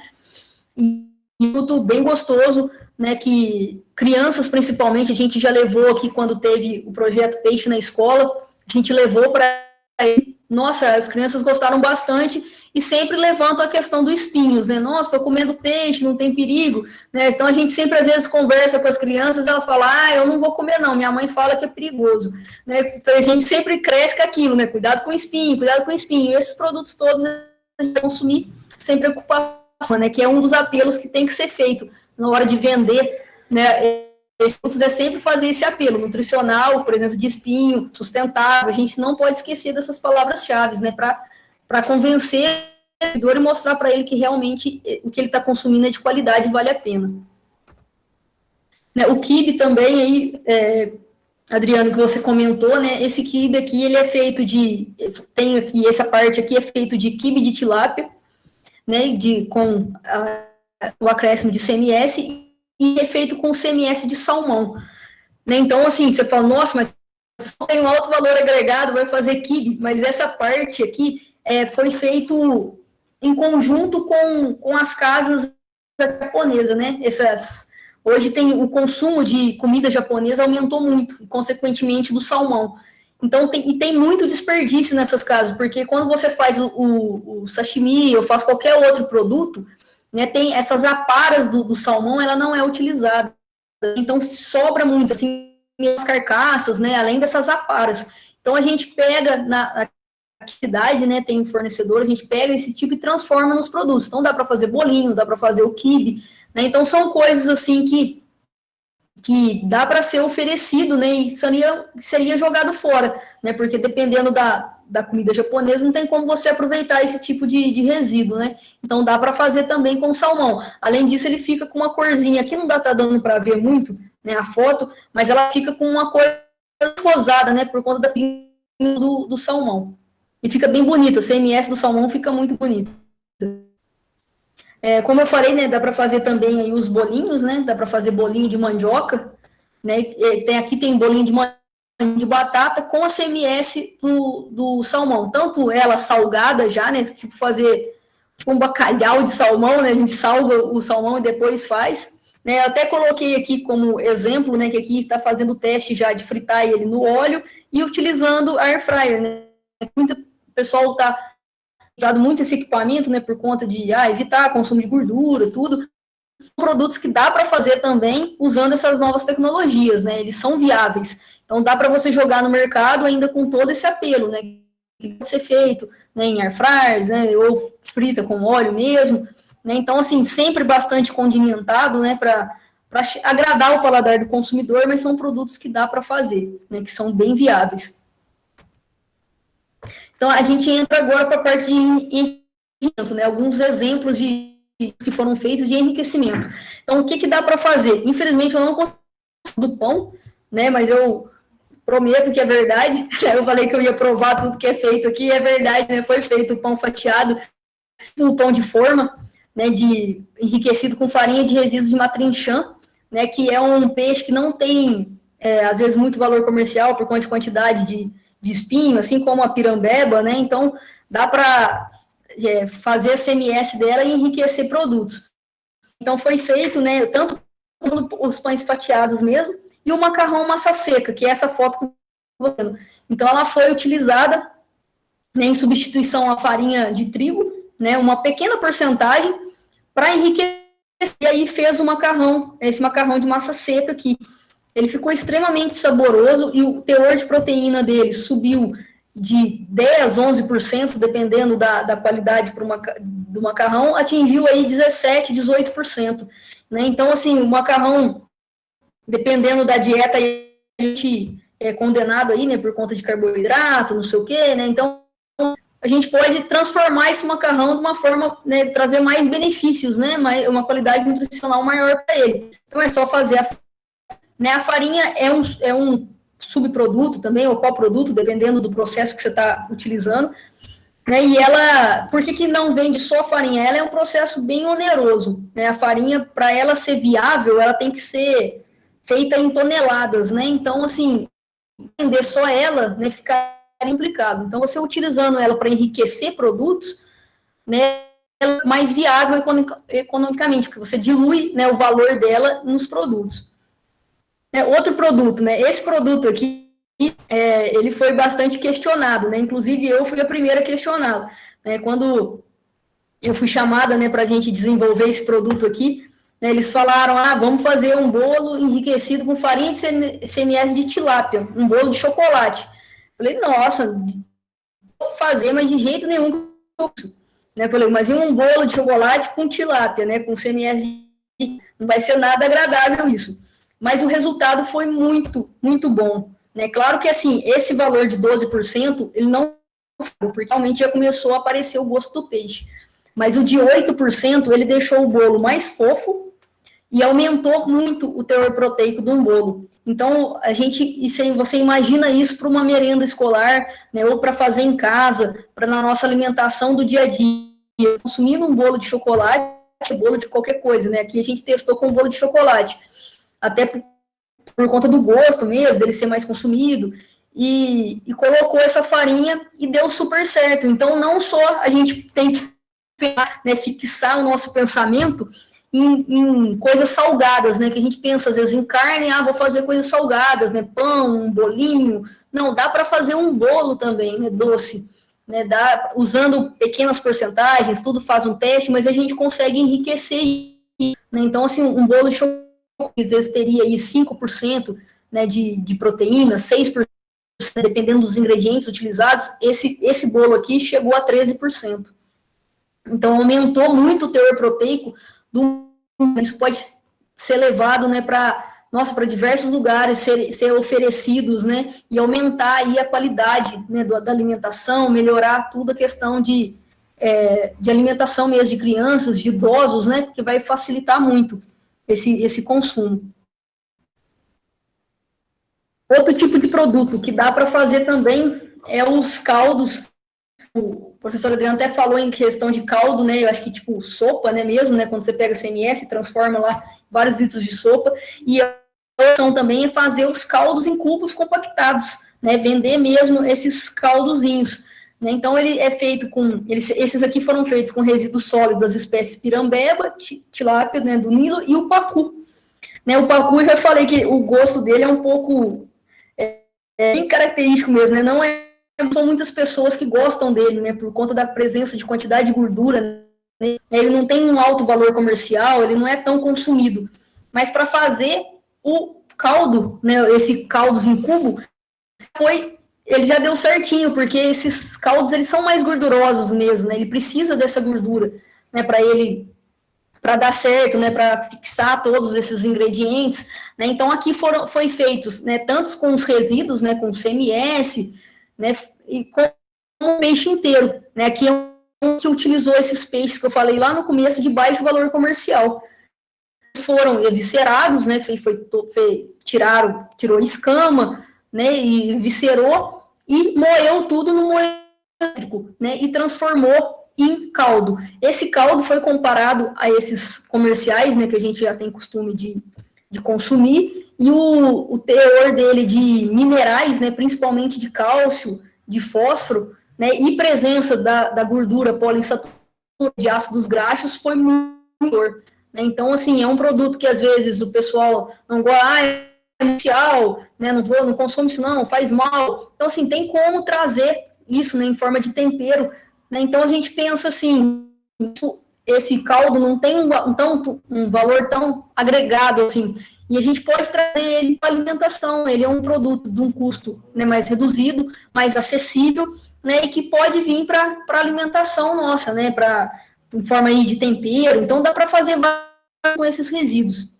S2: e produto bem gostoso, né, que crianças principalmente, a gente já levou aqui quando teve o projeto Peixe na Escola, a gente levou para ele, nossa, as crianças gostaram bastante e sempre levantam a questão dos espinhos, né, nossa, estou comendo peixe, não tem perigo, né, então a gente sempre às vezes conversa com as crianças, elas falam, eu não vou comer não, minha mãe fala que é perigoso, né, então a gente sempre cresce com aquilo, né, cuidado com o espinho, e esses produtos todos a gente vai consumir sem preocupação, né, que é um dos apelos que tem que ser feito na hora de vender, né, esses produtos é sempre fazer esse apelo nutricional, presença de espinho, sustentável, a gente não pode esquecer dessas palavras-chave, né, para convencer o consumidor e mostrar para ele que realmente o que ele está consumindo é de qualidade e vale a pena. Né, o quibe também, aí, Adriano, que você comentou, né, esse quibe aqui, ele é feito tem aqui, essa parte aqui é feito de quibe de tilápia, né, com o acréscimo de CMS, e é feito com CMS de salmão. Né? Então, assim, você fala, nossa, mas tem um alto valor agregado, vai fazer quibe, mas essa parte aqui foi feito em conjunto com as casas japonesas, né? Hoje o consumo de comida japonesa aumentou muito, e consequentemente do salmão. Então, tem muito desperdício nessas casas, porque quando você faz o sashimi ou faz qualquer outro produto, né, tem essas aparas do salmão, ela não é utilizada. Então, sobra muito, assim, as carcaças, né, além dessas aparas. Então, a gente pega na cidade, né, tem fornecedores, a gente pega esse tipo e transforma nos produtos. Então, dá para fazer bolinho, dá para fazer o quibe, né, então são coisas, assim, que dá para ser oferecido, né, e seria jogado fora, né, porque dependendo da comida japonesa, não tem como você aproveitar esse tipo de resíduo, né, então dá para fazer também com salmão. Além disso, ele fica com uma corzinha, aqui não tá dando para ver muito, né, a foto, mas ela fica com uma cor rosada, né, por conta da do salmão, e fica bem bonita, a CMS do salmão fica muito bonita. Como eu falei, né, dá para fazer também aí os bolinhos, né, dá para fazer bolinho de mandioca, né, aqui tem bolinho de batata com a CMS do salmão, tanto ela salgada já, né, tipo fazer um bacalhau de salmão, né, a gente salga o salmão e depois faz, né? Eu até coloquei aqui como exemplo, né, que aqui está fazendo o teste já de fritar ele no óleo e utilizando a air fryer, né? Muito pessoal está usando muito esse equipamento, né, por conta de evitar consumo de gordura, tudo. Produtos que dá para fazer também usando essas novas tecnologias, né? Eles são viáveis. Então dá para você jogar no mercado ainda com todo esse apelo, né? Que pode ser feito, né, em air fryers, né, ou frita com óleo mesmo, né? Então assim, sempre bastante condimentado, né, para agradar o paladar do consumidor, mas são produtos que dá para fazer, né, que são bem viáveis. Então a gente entra agora para a parte de enriquecimento, né? Alguns exemplos que foram feitos de enriquecimento. Então, o que dá para fazer? Infelizmente, eu não consigo do pão, né? Mas eu prometo que é verdade. Eu falei que eu ia provar tudo que é feito aqui, é verdade, né? Foi feito o pão fatiado, o pão de forma, né? Enriquecido com farinha de resíduos de matrinchã, né? Que é um peixe que não tem, às vezes, muito valor comercial por conta de quantidade de espinho, assim como a pirambeba, né? Então, dá para fazer a CMS dela e enriquecer produtos. Então, foi feito, né, tanto os pães fatiados mesmo, e o macarrão massa seca, que é essa foto que eu estou vendo. Então, ela foi utilizada, né, em substituição à farinha de trigo, né, uma pequena porcentagem, para enriquecer, e aí fez o macarrão, esse macarrão de massa seca, que ele ficou extremamente saboroso, e o teor de proteína dele subiu de 10%, 11%, dependendo da qualidade do macarrão, atingiu aí 17%, 18%. Né? Então, assim, o macarrão, dependendo da dieta, a gente é condenado aí, né, por conta de carboidrato, não sei o quê, né? Então, a gente pode transformar esse macarrão de uma forma, né, trazer mais benefícios, né, uma qualidade nutricional maior para ele. Então, é só fazer a farinha é um subproduto também, ou coproduto, dependendo do processo que você está utilizando, né, e ela, por que não vende só a farinha? Ela é um processo bem oneroso, né, a farinha, para ela ser viável, ela tem que ser feita em toneladas, né, então, assim, vender só ela, né, ficar implicado, então você utilizando ela para enriquecer produtos, né, ela é mais viável economicamente, porque você dilui, né, o valor dela nos produtos. Outro produto, né? Esse produto aqui, ele foi bastante questionado, né? Inclusive, eu fui a primeira a questioná-lo. Né? Quando eu fui chamada, né, para a gente desenvolver esse produto aqui, né, eles falaram, vamos fazer um bolo enriquecido com farinha de CMS de tilápia, um bolo de chocolate. Falei, nossa, vou fazer, mas de jeito nenhum. Né? Falei, mas e um bolo de chocolate com tilápia, né, com CMS de... Não vai ser nada agradável isso. Mas o resultado foi muito, muito bom. Né? Claro que, assim, esse valor de 12%, ele não foi, porque realmente já começou a aparecer o gosto do peixe. Mas o de 8%, ele deixou o bolo mais fofo e aumentou muito o teor proteico de um bolo. Então, você imagina isso para uma merenda escolar, né, ou para fazer em casa, para na nossa alimentação do dia a dia, consumindo um bolo de chocolate, bolo de qualquer coisa, né? Aqui a gente testou com um bolo de chocolate, até por conta do gosto mesmo, dele ser mais consumido, e colocou essa farinha e deu super certo. Então, não só a gente tem que né, fixar o nosso pensamento em coisas salgadas, né, que a gente pensa às vezes em carne, vou fazer coisas salgadas, né, pão, um bolinho. Não, dá para fazer um bolo também, né, doce, né, usando pequenas porcentagens, tudo faz um teste, mas a gente consegue enriquecer isso, né? Então, assim, um bolo de chocolate, às vezes teria aí 5%, né, de proteína, 6%, dependendo dos ingredientes utilizados. Esse bolo aqui chegou a 13%. Então, aumentou muito o teor proteico. Isso pode ser levado, né, para diversos lugares, ser oferecidos, né, e aumentar aí a qualidade, né, da alimentação, melhorar tudo a questão de alimentação mesmo de crianças, de idosos, né, que vai facilitar muito esse consumo. Outro tipo de produto que dá para fazer também é os caldos. O professor Adriano até falou em questão de caldo, né? Eu acho que tipo sopa, né? Mesmo, né? Quando você pega CMS, transforma lá vários litros de sopa. E a opção também é fazer os caldos em cubos compactados, né? Vender mesmo esses caldozinhos. Né? Então, ele é feito com... Esses aqui foram feitos com resíduos sólidos das espécies pirambeba, tilápia, né, do Nilo, e o pacu. Né, o pacu, eu já falei que o gosto dele é um pouco bem característico mesmo, né? São muitas pessoas que gostam dele, né? Por conta da presença de quantidade de gordura, né? Ele não tem um alto valor comercial, ele não é tão consumido. Mas para fazer o caldo, né? Esse caldos em cubo, ele já deu certinho, porque esses caldos eles são mais gordurosos mesmo, né? Ele precisa dessa gordura, né? Para dar certo, né, para fixar todos esses ingredientes, né, então aqui foi feitos, né, tanto com os resíduos, né, com o CMS, né, e com o peixe inteiro, né, aqui é um que utilizou esses peixes que eu falei lá no começo de baixo valor comercial, eles foram eviscerados, né, tirou escama, né, e viscerou e moeu tudo no moedor elétrico, né, e transformou em caldo. Esse caldo foi comparado a esses comerciais, né, que a gente já tem costume de consumir, e o teor dele de minerais, né, principalmente de cálcio, de fósforo, né, e presença da gordura poliinsaturada, de ácidos graxos, foi muito maior. Né? Então, assim, é um produto que às vezes o pessoal não gosta, é comercial, né, não consumo isso não, faz mal. Então, assim, tem como trazer isso, né, em forma de tempero. Então, a gente pensa assim, esse caldo não tem um valor tão agregado assim, e a gente pode trazer ele para alimentação, ele é um produto de um custo, né, mais reduzido, mais acessível, né, e que pode vir para alimentação nossa, né, em forma aí de tempero, então dá para fazer com esses resíduos.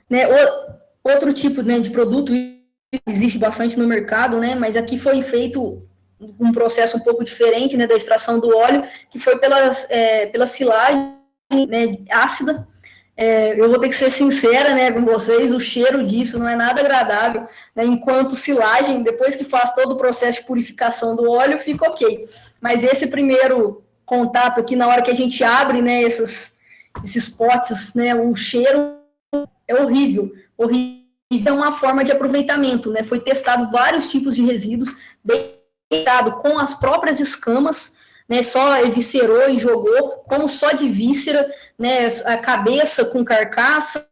S2: Né, outro tipo, né, de produto existe bastante no mercado, né, mas aqui foi feito um processo um pouco diferente, né, da extração do óleo, que foi pela silagem, né, ácida. Eu vou ter que ser sincera, né, com vocês, o cheiro disso não é nada agradável, né, enquanto silagem, depois que faz todo o processo de purificação do óleo, fica ok. Mas esse primeiro contato aqui, na hora que a gente abre, né, esses potes, né, o cheiro é horrível, horrível. É uma forma de aproveitamento, né, foi testado vários tipos de resíduos, com as próprias escamas, né, só eviscerou e jogou, como só de víscera, né, a cabeça com carcaça,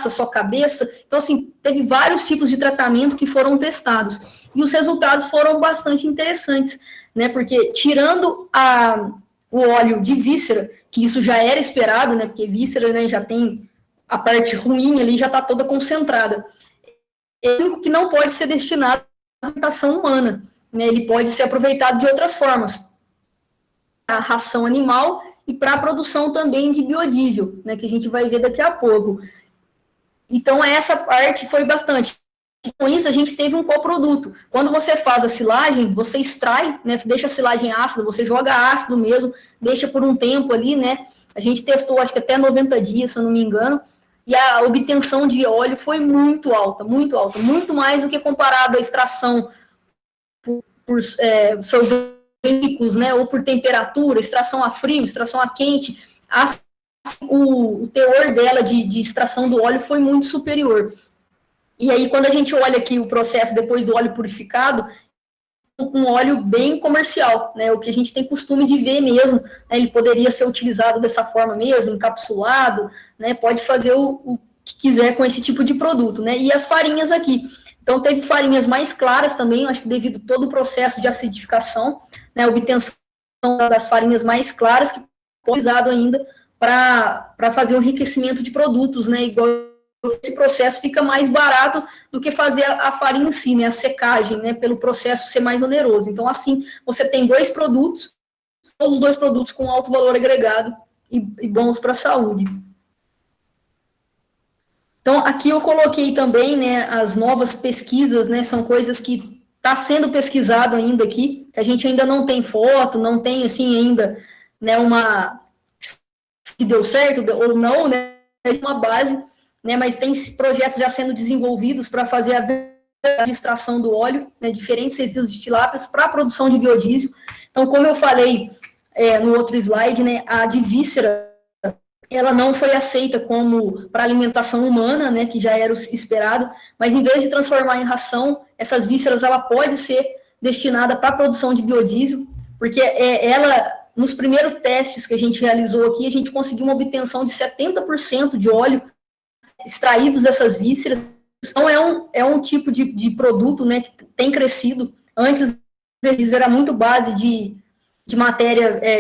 S2: só cabeça. Então, assim, teve vários tipos de tratamento que foram testados. E os resultados foram bastante interessantes, né, porque tirando o óleo de víscera, que isso já era esperado, né, porque víscera, né, já tem a parte ruim ali, já está toda concentrada. É o único que não pode ser destinado à alimentação humana. Ele pode ser aproveitado de outras formas, a ração animal e para a produção também de biodiesel, né, que a gente vai ver daqui a pouco. Então, essa parte foi bastante. Com isso, a gente teve um coproduto. Quando você faz a silagem, você extrai, né, deixa a silagem ácida, você joga ácido mesmo, deixa por um tempo ali, né, a gente testou, acho que até 90 dias, se eu não me engano, e a obtenção de óleo foi muito alta, muito mais do que comparado à extração por solventes, né, ou por temperatura, extração a frio, extração a quente, o teor dela de extração do óleo foi muito superior. E aí, quando a gente olha aqui o processo depois do óleo purificado, um óleo bem comercial, né, o que a gente tem costume de ver mesmo, né, ele poderia ser utilizado dessa forma mesmo, encapsulado, né, pode fazer o que quiser com esse tipo de produto, né, e as farinhas aqui. Então, teve farinhas mais claras também, acho que devido a todo o processo de acidificação, né, a obtenção das farinhas mais claras, que pode ser usado ainda para fazer o enriquecimento de produtos, né, igual esse processo fica mais barato do que fazer a farinha em si, né, a secagem, né, pelo processo ser mais oneroso. Então, assim, você tem dois produtos, todos os dois produtos com alto valor agregado e bons para a saúde. Então, aqui eu coloquei também, né, as novas pesquisas, né, são coisas que está sendo pesquisado ainda aqui, que a gente ainda não tem foto, não tem, assim, ainda, né, uma que deu certo ou não, né, uma base, né, mas tem projetos já sendo desenvolvidos para fazer a extração do óleo, né, diferentes resíduos de tilápias para a produção de biodiesel. Então, como eu falei no outro slide, né, a de víscera, ela não foi aceita como para alimentação humana, né, que já era o esperado, mas em vez de transformar em ração, essas vísceras ela pode ser destinada para a produção de biodiesel, porque ela nos primeiros testes que a gente realizou aqui, a gente conseguiu uma obtenção de 70% de óleo extraídos dessas vísceras. Então, é um tipo de produto, né, que tem crescido. Antes, era muito base de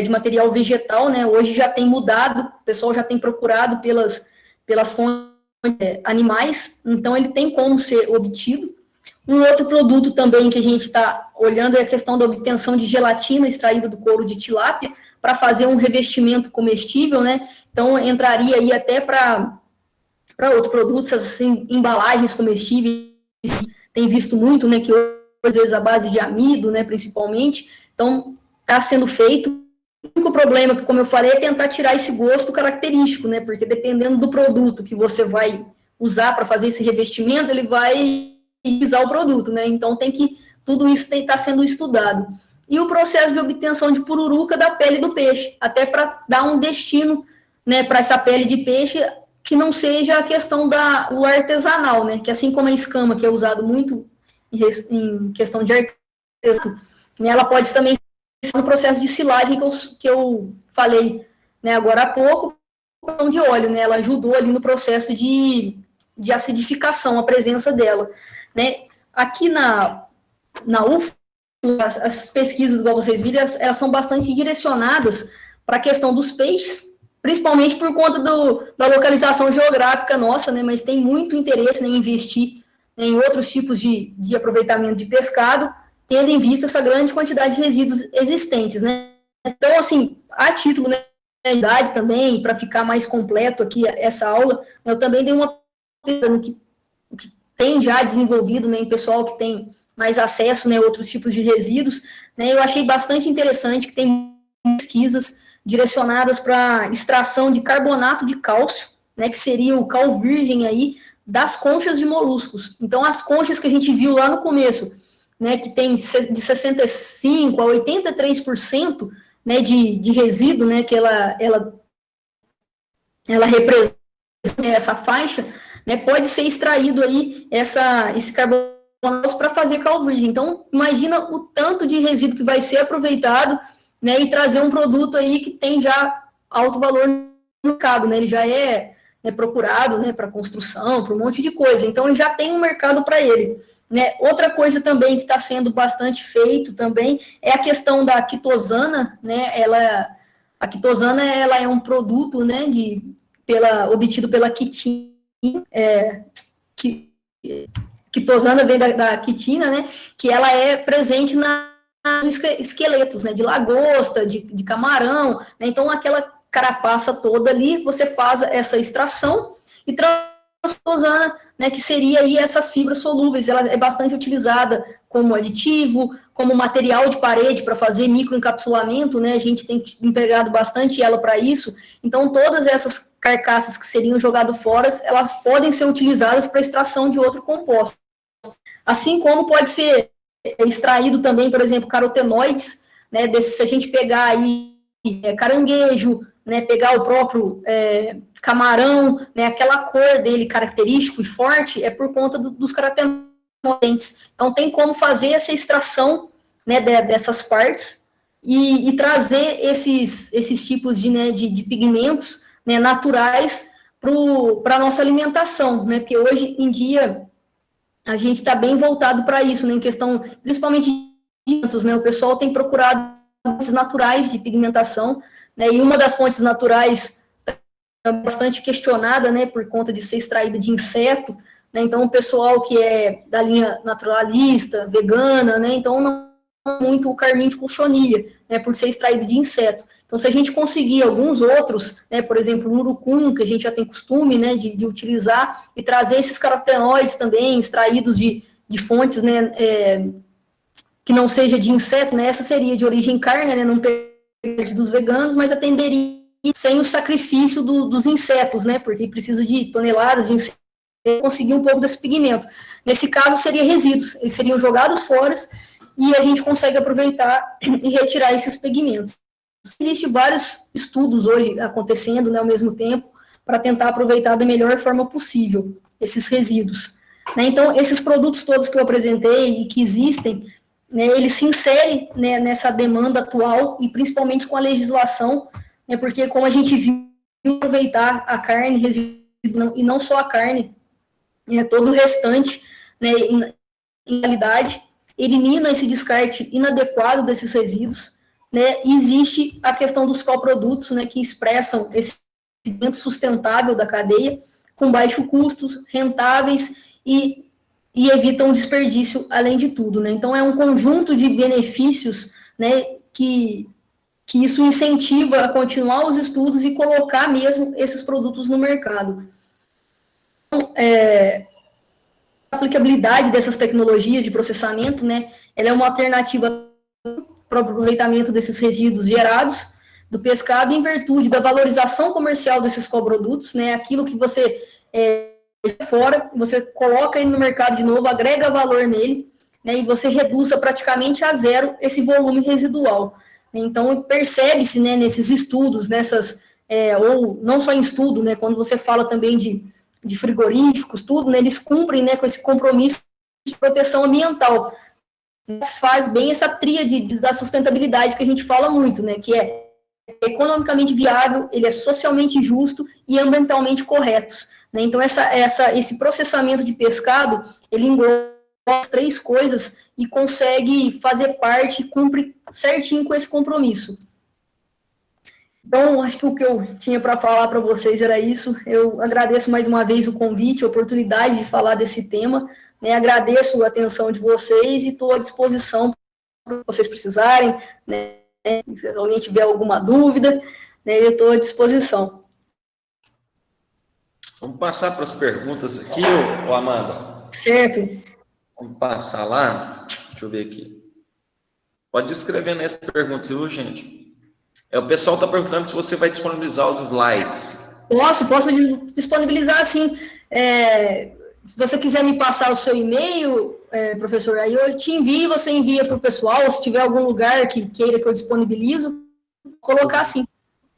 S2: material vegetal, né, hoje já tem mudado, o pessoal já tem procurado pelas fontes animais, então ele tem como ser obtido. Um outro produto também que a gente está olhando é a questão da obtenção de gelatina extraída do couro de tilápia para fazer um revestimento comestível, né? Então, entraria aí até para outros produtos, assim, embalagens comestíveis, tem visto muito, né, que às vezes a base de amido, né, principalmente. Então, está sendo feito. O único problema, que, como eu falei, é tentar tirar esse gosto característico, né? Porque dependendo do produto que você vai usar para fazer esse revestimento, ele vai utilizar o produto, né? Então tudo isso está sendo estudado. E o processo de obtenção de pururuca da pele do peixe, até para dar um destino, né, para essa pele de peixe que não seja a questão o artesanal, né? Que assim como a escama, que é usado muito em questão de artesanato, né, ela pode também ser um processo de silagem que eu falei, né, agora há pouco, de óleo, né? Ela ajudou ali no processo de acidificação, a presença dela. Né? Aqui na UF, as pesquisas, igual vocês viram, elas são bastante direcionadas para a questão dos peixes, principalmente por conta da localização geográfica nossa, né? Mas tem muito interesse, né, em investir, né, em outros tipos de aproveitamento de pescado, tendo em vista essa grande quantidade de resíduos existentes. Né? Então, assim, a título, né, idade também, para ficar mais completo aqui essa aula, eu também dei uma no que tem já desenvolvido, né, em pessoal que tem mais acesso, né, a outros tipos de resíduos, né, eu achei bastante interessante que tem pesquisas direcionadas para extração de carbonato de cálcio, né, que seria o cal virgem aí, das conchas de moluscos. Então, as conchas que a gente viu lá no começo, né, que tem de 65% a 83%, né, de resíduo, né, que ela representa essa faixa, né, pode ser extraído aí esse carbono para fazer cal virgem. Então, imagina o tanto de resíduo que vai ser aproveitado, né, e trazer um produto aí que tem já alto valor no mercado, né, ele já é procurado, né, para construção, para um monte de coisa. Então, ele já tem um mercado para ele. Né? Outra coisa também que está sendo bastante feito também é a questão da quitosana, né? A quitosana ela é um produto, né, obtido pela quitina, quitosana vem da quitina, né, que ela é presente nos esqueletos, né, de lagosta, de camarão, né, então aquela carapaça toda ali, você faz essa extração e quitosana, né, que seria aí essas fibras solúveis, ela é bastante utilizada como aditivo, como material de parede para fazer microencapsulamento, né, a gente tem empregado bastante ela para isso, então todas essas carcaças que seriam jogadas fora, elas podem ser utilizadas para extração de outro composto. Assim como pode ser extraído também, por exemplo, carotenoides, né, se a gente pegar aí caranguejo, né, pegar o próprio camarão, né, aquela cor dele característico e forte é por conta dos carotenoides. Então, tem como fazer essa extração, né, dessas partes e trazer esses tipos de pigmentos, né, naturais para a nossa alimentação, né, porque hoje em dia a gente está bem voltado para isso, né, em questão, principalmente de pigmentos, né, o pessoal tem procurado fontes naturais de pigmentação, né, e uma das fontes naturais é bastante questionada, né, por conta de ser extraída de inseto, né, então o pessoal que é da linha naturalista, vegana, né, então não muito o carmim de colchonilha, né, por ser extraído de inseto. Então, se a gente conseguir alguns outros, né, por exemplo, o urucum, que a gente já tem costume, né, de utilizar, e trazer esses carotenoides também, extraídos de fontes, né, que não seja de inseto, né, essa seria de origem carne, né, não perde dos veganos, mas atenderia sem o sacrifício dos insetos, né, porque precisa de toneladas de insetos para conseguir um pouco desse pigmento. Nesse caso, seria resíduos, eles seriam jogados fora e a gente consegue aproveitar e retirar esses pigmentos. Existem vários estudos hoje acontecendo, né, ao mesmo tempo, para tentar aproveitar da melhor forma possível esses resíduos. Né? Então, esses produtos todos que eu apresentei e que existem, né, ele se insere, né, nessa demanda atual e principalmente com a legislação, né, porque como a gente viu, aproveitar a carne residual, e não só a carne, né, todo o restante, né, em realidade, elimina esse descarte inadequado desses resíduos, né, e existe a questão dos coprodutos, né, que expressam esse crescimento sustentável da cadeia, com baixo custos, rentáveis e evitam o desperdício, além de tudo, né? Então, é um conjunto de benefícios, né, que isso incentiva a continuar os estudos e colocar mesmo esses produtos no mercado. Então, a aplicabilidade dessas tecnologias de processamento, né, ela é uma alternativa para o aproveitamento desses resíduos gerados do pescado em virtude da valorização comercial desses coprodutos, né, aquilo que você fora, você coloca ele no mercado de novo, agrega valor nele, né, e você reduz praticamente a zero esse volume residual. Então, percebe-se, né, nesses estudos, ou não só em estudo, né, quando você fala também de frigoríficos, tudo, né, eles cumprem, né, com esse compromisso de proteção ambiental. Mas faz bem essa tríade da sustentabilidade que a gente fala muito, né, que é economicamente viável, ele é socialmente justo e ambientalmente correto. Né? Então, esse processamento de pescado, ele engloba as três coisas e consegue fazer parte, cumpre certinho com esse compromisso. Então, acho que o que eu tinha para falar para vocês era isso. Eu agradeço mais uma vez o convite, a oportunidade de falar desse tema. Né? Agradeço a atenção de vocês e estou à disposição para vocês precisarem. Né? Se alguém tiver alguma dúvida, né, eu estou à disposição.
S1: Vamos passar para as perguntas aqui, Amanda?
S2: Certo.
S1: Vamos passar lá. Deixa eu ver aqui. Pode escrever nessa pergunta, viu, gente? O pessoal está perguntando se você vai disponibilizar os slides.
S2: Posso disponibilizar, sim. Se você quiser me passar o seu e-mail, professor, aí eu te envio, você envia para o pessoal, ou se tiver algum lugar que queira que eu disponibilizo, colocar sim.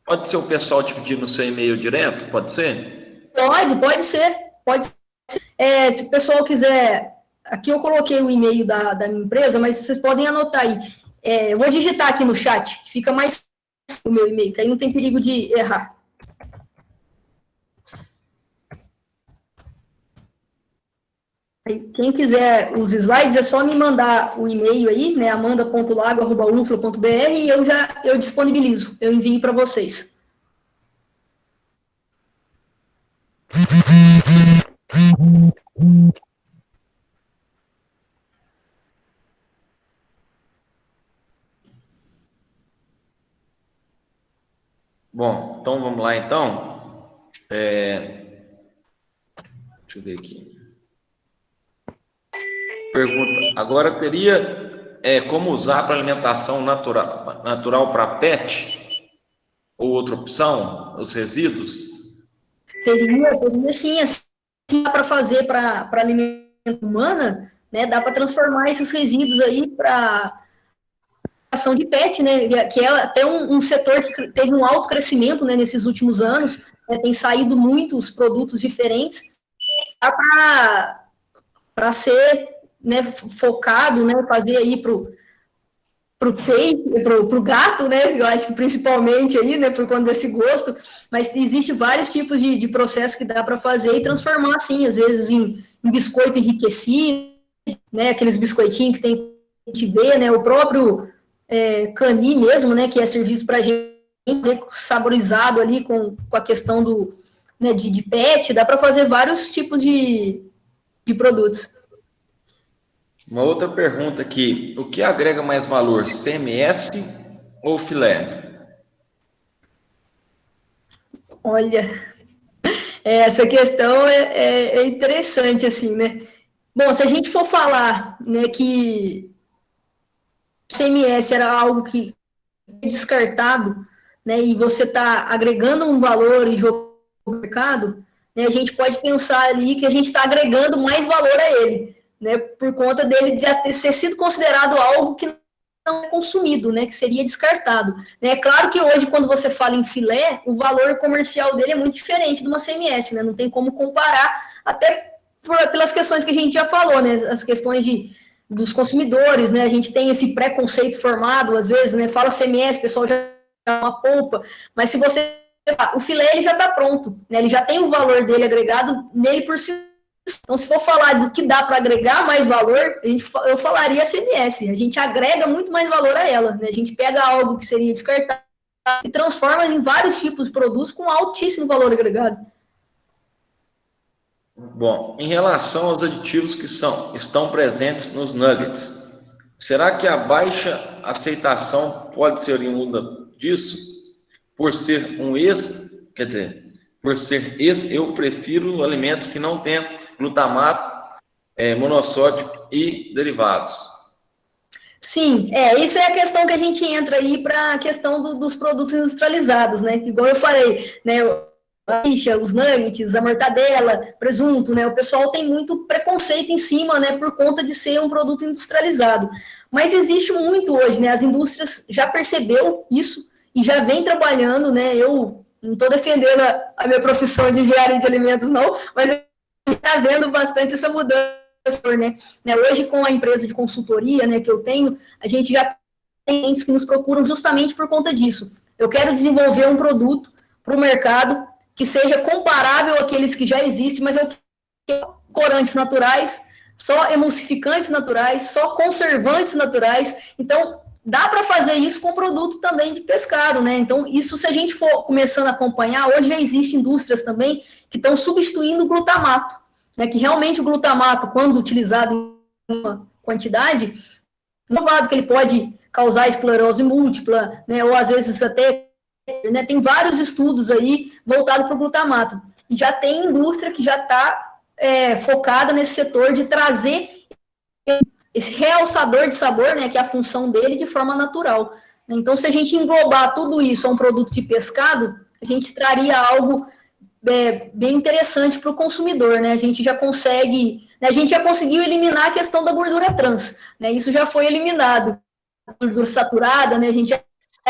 S1: Pode ser o pessoal te pedir no seu e-mail direto? Pode ser?
S2: Pode ser. Se o pessoal quiser... Aqui eu coloquei o e-mail da minha empresa, mas vocês podem anotar aí. Eu vou digitar aqui no chat, que fica mais o meu e-mail, que aí não tem perigo de errar. Quem quiser os slides, é só me mandar o e-mail aí, né, amanda.lago@ufla.br, e eu disponibilizo, eu envio para vocês.
S1: Bom, então vamos lá, então. Deixa eu ver aqui. Pergunta. Agora teria como usar para alimentação natural para PET? Ou outra opção? Os resíduos?
S2: Teria sim, assim, dá para fazer para alimentação humana, né? Dá para transformar esses resíduos aí para ação de PET, né? Que é até um setor que teve um alto crescimento, né, nesses últimos anos, né, tem saído muitos produtos diferentes, para ser, né, focado, né, fazer aí para o peixe, para o gato, né, eu acho que principalmente aí, né, por conta desse gosto, mas existe vários tipos de processo que dá para fazer e transformar, assim, às vezes em biscoito enriquecido, né, aqueles biscoitinhos que a gente vê, né, o próprio cani mesmo, né, que é serviço para a gente, saborizado ali com a questão né, de PET, dá para fazer vários tipos de produtos.
S1: Uma outra pergunta aqui. O que agrega mais valor, CMS ou filé?
S2: Olha, essa questão é interessante, assim, né? Bom, se a gente for falar, né, que CMS era algo que é descartado, né, e você está agregando um valor e jogando no mercado, né, a gente pode pensar ali que a gente está agregando mais valor a ele, né, por conta dele já ter sido considerado algo que não é consumido, né, que seria descartado. É claro que hoje, quando você fala em filé, o valor comercial dele é muito diferente de uma CMS, né, não tem como comparar, até pelas questões que a gente já falou, né, as questões de dos consumidores, né? A gente tem esse preconceito formado, às vezes, né? Fala CMS, o pessoal já é uma polpa, mas se você... O filé, ele já está pronto, né? Ele já tem o valor dele agregado nele por si. Então, se for falar do que dá para agregar mais valor, eu falaria CMS. A gente agrega muito mais valor a ela, né? A gente pega algo que seria descartável e transforma em vários tipos de produtos com altíssimo valor agregado.
S1: Bom, em relação aos aditivos que estão presentes nos nuggets, será que a baixa aceitação pode ser oriunda disso? Por ser eu prefiro alimentos que não tenham glutamato, monossódico e derivados.
S2: Sim, isso é a questão que a gente entra aí para a questão dos produtos industrializados, né? Igual eu falei, né? Os nuggets, a mortadela, presunto, né? O pessoal tem muito preconceito em cima, né? Por conta de ser um produto industrializado. Mas existe muito hoje, né? As indústrias já percebeu isso e já vem trabalhando, né? Eu não estou defendendo a minha profissão de engenharia de alimentos, não, mas está vendo bastante essa mudança, né? Hoje, com a empresa de consultoria, né, que eu tenho, a gente já tem clientes que nos procuram justamente por conta disso. Eu quero desenvolver um produto para o mercado que seja comparável àqueles que já existem, mas eu quero corantes naturais, só emulsificantes naturais, só conservantes naturais. Então, dá para fazer isso com produto também de pescado, né? Então, isso, se a gente for começando a acompanhar, hoje já existem indústrias também que estão substituindo o glutamato, né? Que realmente o glutamato, quando utilizado em uma quantidade, provado que ele pode causar esclerose múltipla, né? Ou às vezes até, né? Tem vários estudos aí voltados para o glutamato. E já tem indústria que já está focada nesse setor de trazer esse realçador de sabor, né, que é a função dele, de forma natural. Então, se a gente englobar tudo isso a um produto de pescado, a gente traria algo bem interessante para o consumidor, né? A gente já consegue, né, a gente já conseguiu eliminar a questão da gordura trans, né? Isso já foi eliminado. A gordura saturada, né? A gente já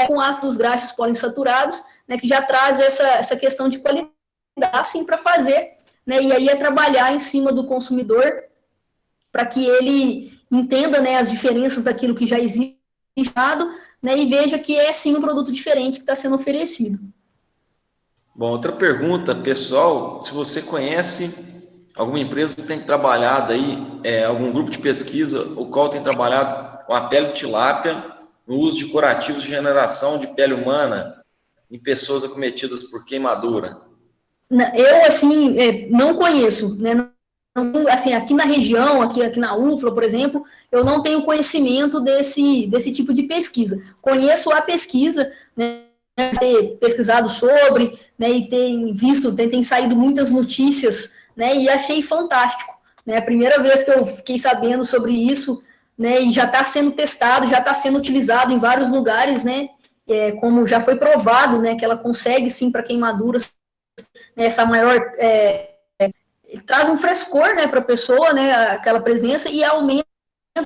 S2: com ácidos graxos poliinsaturados, né, que já traz essa questão de qualidade, assim, para fazer, né? E aí é trabalhar em cima do consumidor para que ele entenda, né, as diferenças daquilo que já existe, né, e veja que é sim um produto diferente que está sendo oferecido.
S1: Bom, outra pergunta, pessoal, se você conhece alguma empresa que tem trabalhado aí, algum grupo de pesquisa, o qual tem trabalhado com a pele de tilápia, no uso de curativos de regeneração de pele humana em pessoas acometidas por queimadura?
S2: Eu, assim, não conheço, né? Assim, aqui na região, aqui na UFLA, por exemplo, eu não tenho conhecimento desse tipo de pesquisa. Conheço a pesquisa, né, ter pesquisado sobre, né, e tem saído muitas notícias, né, e achei fantástico, né, a primeira vez que eu fiquei sabendo sobre isso, né, e já está sendo testado, já está sendo utilizado em vários lugares, né, como já foi provado, né, que ela consegue, sim, para queimaduras, né, essa maior... traz um frescor, né, para a pessoa, né, aquela presença, e aumenta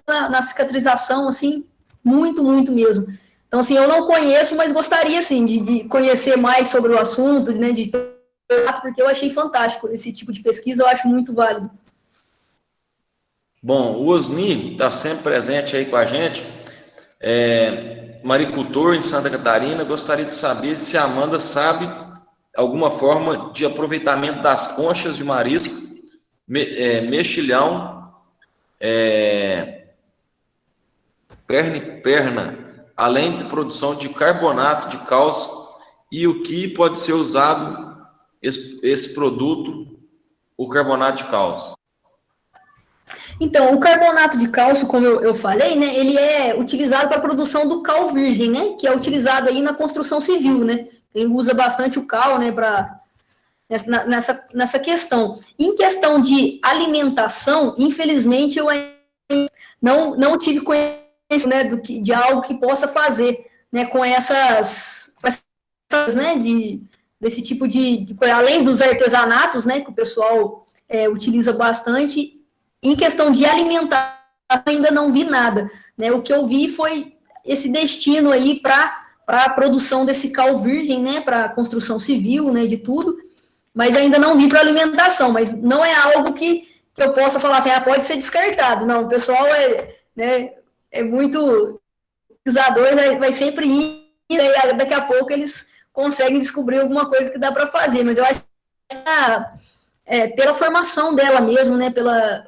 S2: na cicatrização, assim, muito, muito mesmo. Então, assim, eu não conheço, mas gostaria, assim, de conhecer mais sobre o assunto, né, porque eu achei fantástico esse tipo de pesquisa, eu acho muito válido.
S1: Bom, o Osni está sempre presente aí com a gente, maricultor em Santa Catarina. Gostaria de saber se a Amanda sabe alguma forma de aproveitamento das conchas de marisco, mexilhão, perna, além de produção de carbonato de cálcio, e o que pode ser usado esse produto, o carbonato de cálcio.
S2: Então, o carbonato de cálcio, como eu falei, né, ele é utilizado para a produção do cal virgem, né, que é utilizado aí na construção civil, né, ele usa bastante o cal, né, nessa questão. Em questão de alimentação, infelizmente, eu não tive conhecimento, né, de algo que possa fazer, né, com essas né, desse tipo de coisa, além dos artesanatos, né, que o pessoal utiliza bastante. Em questão de alimentação, ainda não vi nada, né? O que eu vi foi esse destino aí para a produção desse cal virgem, né? Para a construção civil, né? De tudo, mas ainda não vi para alimentação. Mas não é algo que eu possa falar assim, pode ser descartado. Não, o pessoal né? É muito usador, vai sempre ir, e daqui a pouco eles conseguem descobrir alguma coisa que dá para fazer, mas eu acho que pela formação dela mesmo, né,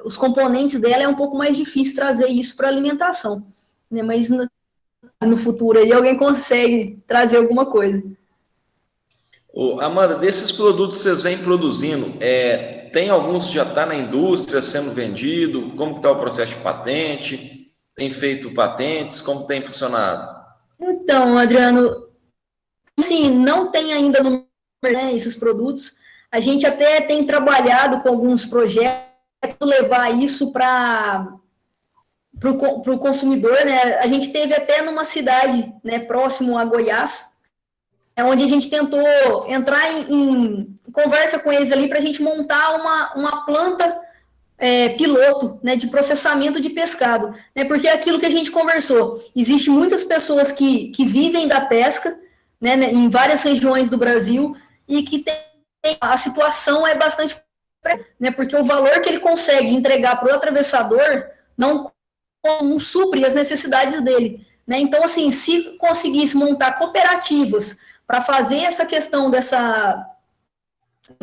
S2: os componentes dela, é um pouco mais difícil trazer isso para alimentação, né, mas no futuro aí alguém consegue trazer alguma coisa.
S1: Amanda, desses produtos que vocês vêm produzindo, tem alguns que já está na indústria sendo vendido? Como está o processo de patente? Tem feito patentes? Como tem funcionado?
S2: Então, Adriano, assim, não tem ainda no mercado, né, esses produtos. A gente até tem trabalhado com alguns projetos levar isso para o consumidor, né? A gente teve até numa cidade, né, próximo a Goiás, onde a gente tentou entrar em conversa com eles ali para a gente montar uma planta piloto, né, de processamento de pescado, né, porque é aquilo que a gente conversou, existe muitas pessoas que vivem da pesca, né, em várias regiões do Brasil, e que a situação é bastante, né, porque o valor que ele consegue entregar para o atravessador não supre as necessidades dele, né, então assim, se conseguisse montar cooperativas para fazer essa questão dessa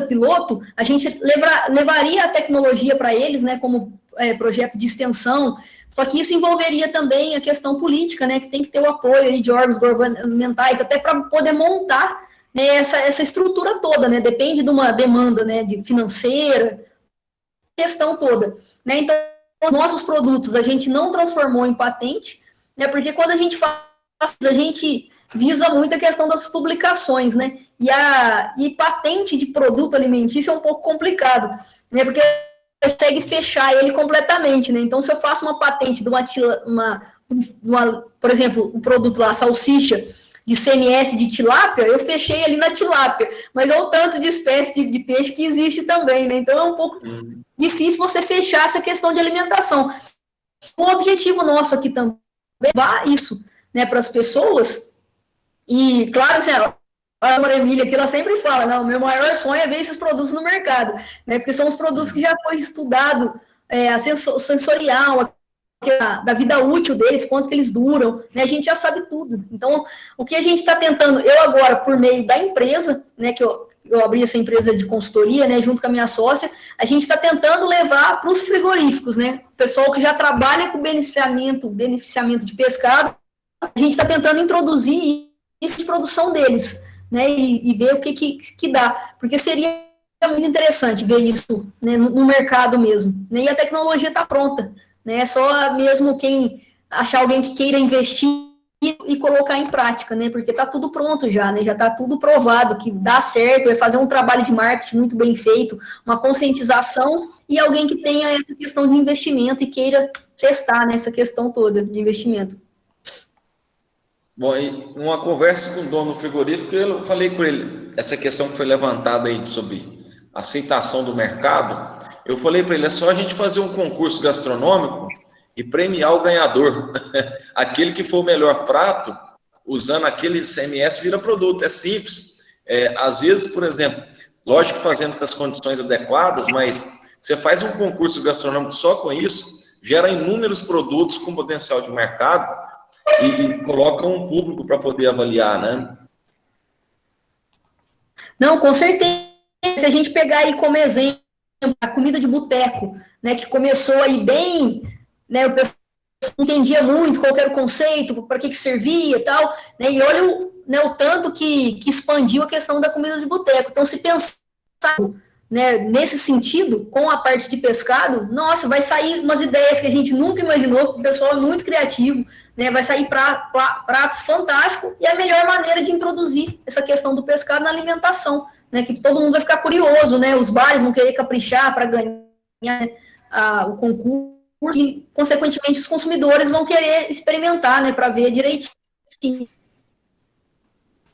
S2: piloto, a gente levaria a tecnologia para eles, né, como projeto de extensão, só que isso envolveria também a questão política, né, que tem que ter o apoio aí de órgãos governamentais, até para poder montar, né, essa estrutura toda, né, depende de uma demanda, né, financeira, questão toda, né, então, os nossos produtos a gente não transformou em patente, né, porque quando a gente faz, a gente visa muito a questão das publicações, né? E patente de produto alimentício é um pouco complicado, né? Porque consegue fechar ele completamente, né? Então, se eu faço uma patente de por exemplo, um produto lá, salsicha de CMS de tilápia, eu fechei ali na tilápia, mas é o tanto de espécie de peixe que existe também, né? Então, é um pouco difícil você fechar essa questão de alimentação. O objetivo nosso aqui também é levar isso, né, para as pessoas. E, claro, assim, a Maria Emília aqui, ela sempre fala, não, o meu maior sonho é ver esses produtos no mercado, né, porque são os produtos que já foi estudado, a sensorial, da vida útil deles, quanto que eles duram, né, a gente já sabe tudo. Então, o que a gente está tentando, eu agora, por meio da empresa, né, que eu abri essa empresa de consultoria, né, junto com a minha sócia, a gente está tentando levar para os frigoríficos, né, o pessoal que já trabalha com beneficiamento de pescado, a gente está tentando introduzir isso de produção deles, né, e ver o que dá, porque seria muito interessante ver isso, né, no mercado mesmo, né, e a tecnologia está pronta, né, é só mesmo quem achar alguém que queira investir e colocar em prática, né, porque está tudo pronto já, né, já está tudo provado que dá certo, é fazer um trabalho de marketing muito bem feito, uma conscientização e alguém que tenha essa questão de investimento e queira testar, né, essa questão toda de investimento.
S1: Bom, em uma conversa com o dono do frigorífico, eu falei com ele, essa questão que foi levantada aí sobre aceitação do mercado, eu falei para ele, é só a gente fazer um concurso gastronômico e premiar o ganhador. Aquele que for o melhor prato, usando aquele CMS, vira produto, é simples. Às vezes, por exemplo, lógico fazendo com as condições adequadas, mas você faz um concurso gastronômico só com isso, gera inúmeros produtos com potencial de mercado, e coloca um público para poder avaliar, né?
S2: Não, com certeza. Se a gente pegar aí como exemplo a comida de boteco, né, que começou aí bem, né, o pessoal não entendia muito qual era o conceito, para que servia e tal, né, e olha o tanto que expandiu a questão da comida de boteco. Então, se pensar, né, nesse sentido, com a parte de pescado, nossa, vai sair umas ideias que a gente nunca imaginou, o pessoal é muito criativo, né, vai sair pratos fantásticos, e a melhor maneira de introduzir essa questão do pescado na alimentação, né, que todo mundo vai ficar curioso, né, os bares vão querer caprichar para ganhar, né, o concurso, e, consequentemente, os consumidores vão querer experimentar, né, para ver direitinho.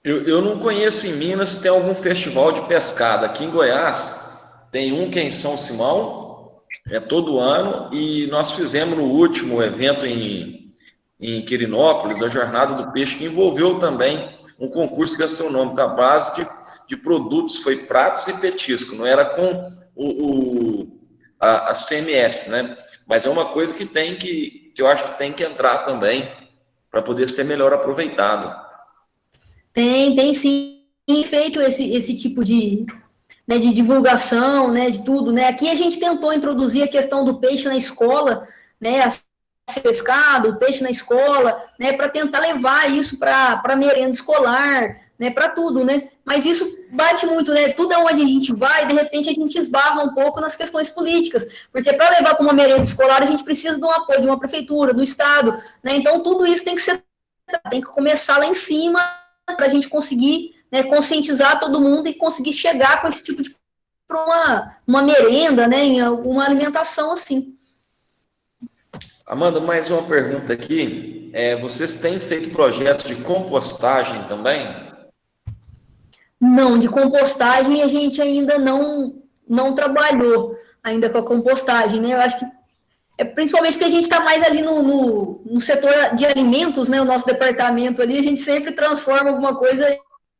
S1: Eu não conheço em Minas se tem algum festival de pescada. Aqui em Goiás tem um que é em São Simão, todo ano, e nós fizemos no último evento em Quirinópolis, a Jornada do Peixe, que envolveu também um concurso gastronômico. A base de produtos foi pratos e petisco, não era com a CMS, né? Mas é uma coisa que tem que que eu acho que tem que entrar também para poder ser melhor aproveitado.
S2: Tem sim feito esse tipo né, de divulgação, né, de tudo, né? Aqui a gente tentou introduzir a questão do peixe na escola, né, a ser pescado, o peixe na escola, né, para tentar levar isso para merenda escolar, né, para tudo, né? Mas isso bate muito, né? Tudo onde a gente vai, de repente a gente esbarra um pouco nas questões políticas, porque para levar para uma merenda escolar a gente precisa de um apoio de uma prefeitura, do estado, né? Então tudo isso tem que começar lá em cima para a gente conseguir, né, conscientizar todo mundo e conseguir chegar com esse tipo de para uma merenda, né, em alguma alimentação assim.
S1: Amanda, mais uma pergunta aqui. Vocês têm feito projetos de compostagem também?
S2: Não, de compostagem a gente ainda não trabalhou ainda com a compostagem, né? Eu acho que principalmente porque a gente está mais ali no setor de alimentos, né? O nosso departamento ali, a gente sempre transforma alguma coisa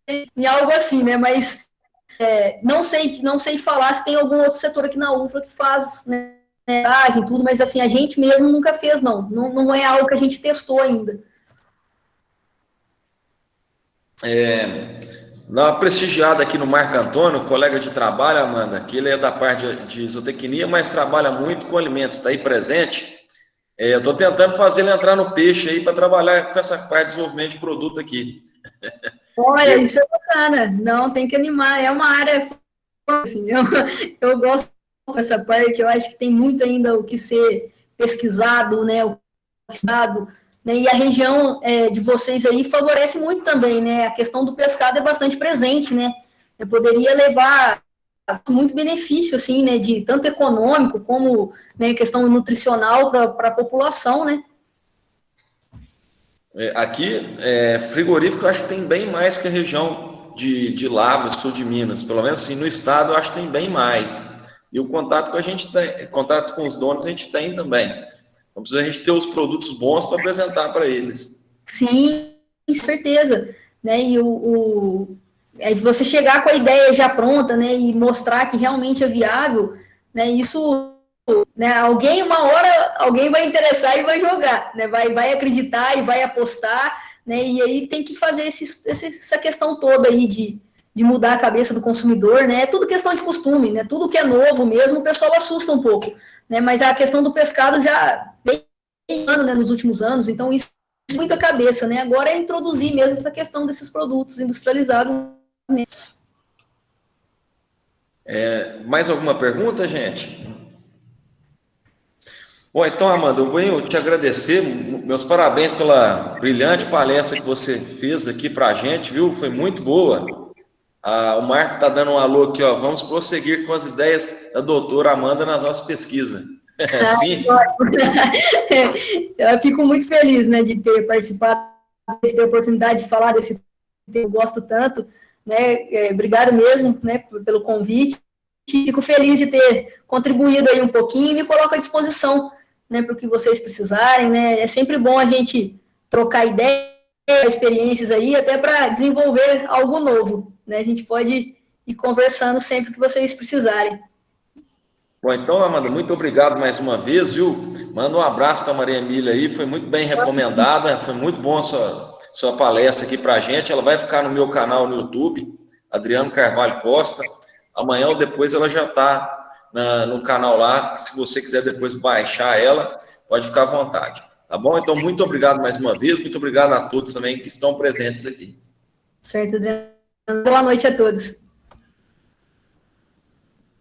S2: em algo assim, né? Mas não sei falar se tem algum outro setor aqui na UFLA que faz, né, tudo, mas assim, a gente mesmo nunca fez, não é algo que a gente testou ainda.
S1: Na prestigiada aqui no Marco Antônio, colega de trabalho, Amanda, que ele é da parte de zootecnia, mas trabalha muito com alimentos, está aí presente. Eu estou tentando fazer ele entrar no peixe aí para trabalhar com essa parte de desenvolvimento de produto aqui.
S2: Olha, isso é bacana. Não, tem que animar. É uma área, assim, eu gosto dessa parte. Eu acho que tem muito ainda o que ser pesquisado, né? O pesquisado, né? E a região de vocês aí favorece muito também, né? A questão do pescado é bastante presente, né? Eu poderia levar muito benefício, assim, né? De tanto econômico como, né, questão nutricional para a população, né?
S1: Aqui, frigorífico, eu acho que tem bem mais que a região de Lavras, sul de Minas. Pelo menos assim, no estado, eu acho que tem bem mais. E o contato com a gente tem, contato com os donos a gente tem também. Então, precisa a gente ter os produtos bons para apresentar para eles.
S2: Sim, com certeza. Né? E aí você chegar com a ideia já pronta, né, e mostrar que realmente é viável, né, isso, né, uma hora, alguém vai interessar e vai jogar, né, vai acreditar e vai apostar, né, e aí tem que fazer essa questão toda aí de mudar a cabeça do consumidor, né, é tudo questão de costume, né, tudo que é novo mesmo, o pessoal assusta um pouco, né, mas a questão do pescado já vem, né, nos últimos anos, então isso muito a cabeça, né? Agora é introduzir mesmo essa questão desses produtos industrializados.
S1: Mais alguma pergunta, gente? Bom, então, Amanda, eu venho te agradecer, meus parabéns pela brilhante palestra que você fez aqui para a gente, viu? Foi muito boa. O Marco está dando um alô aqui, ó. Vamos prosseguir com as ideias da doutora Amanda nas nossas pesquisas. Sim.
S2: Eu fico muito feliz, né, de ter participado, de ter a oportunidade de falar desse tema, eu gosto tanto, né, obrigado mesmo, né, pelo convite, fico feliz de ter contribuído aí um pouquinho e me coloco à disposição, né, para o que vocês precisarem, né, é sempre bom a gente trocar ideias, experiências aí, até para desenvolver algo novo, né, a gente pode ir conversando sempre que vocês precisarem.
S1: Bom, então, Amanda, muito obrigado mais uma vez, viu? Manda um abraço para a Maria Emília aí, foi muito bem recomendada, foi muito bom a sua palestra aqui para a gente. Ela vai ficar no meu canal no YouTube, Adriano Carvalho Costa. Amanhã ou depois ela já está no canal lá. Se você quiser depois baixar ela, pode ficar à vontade. Tá bom? Então, muito obrigado mais uma vez, muito obrigado a todos também que estão presentes aqui.
S2: Certo, Adriano. Boa noite a todos.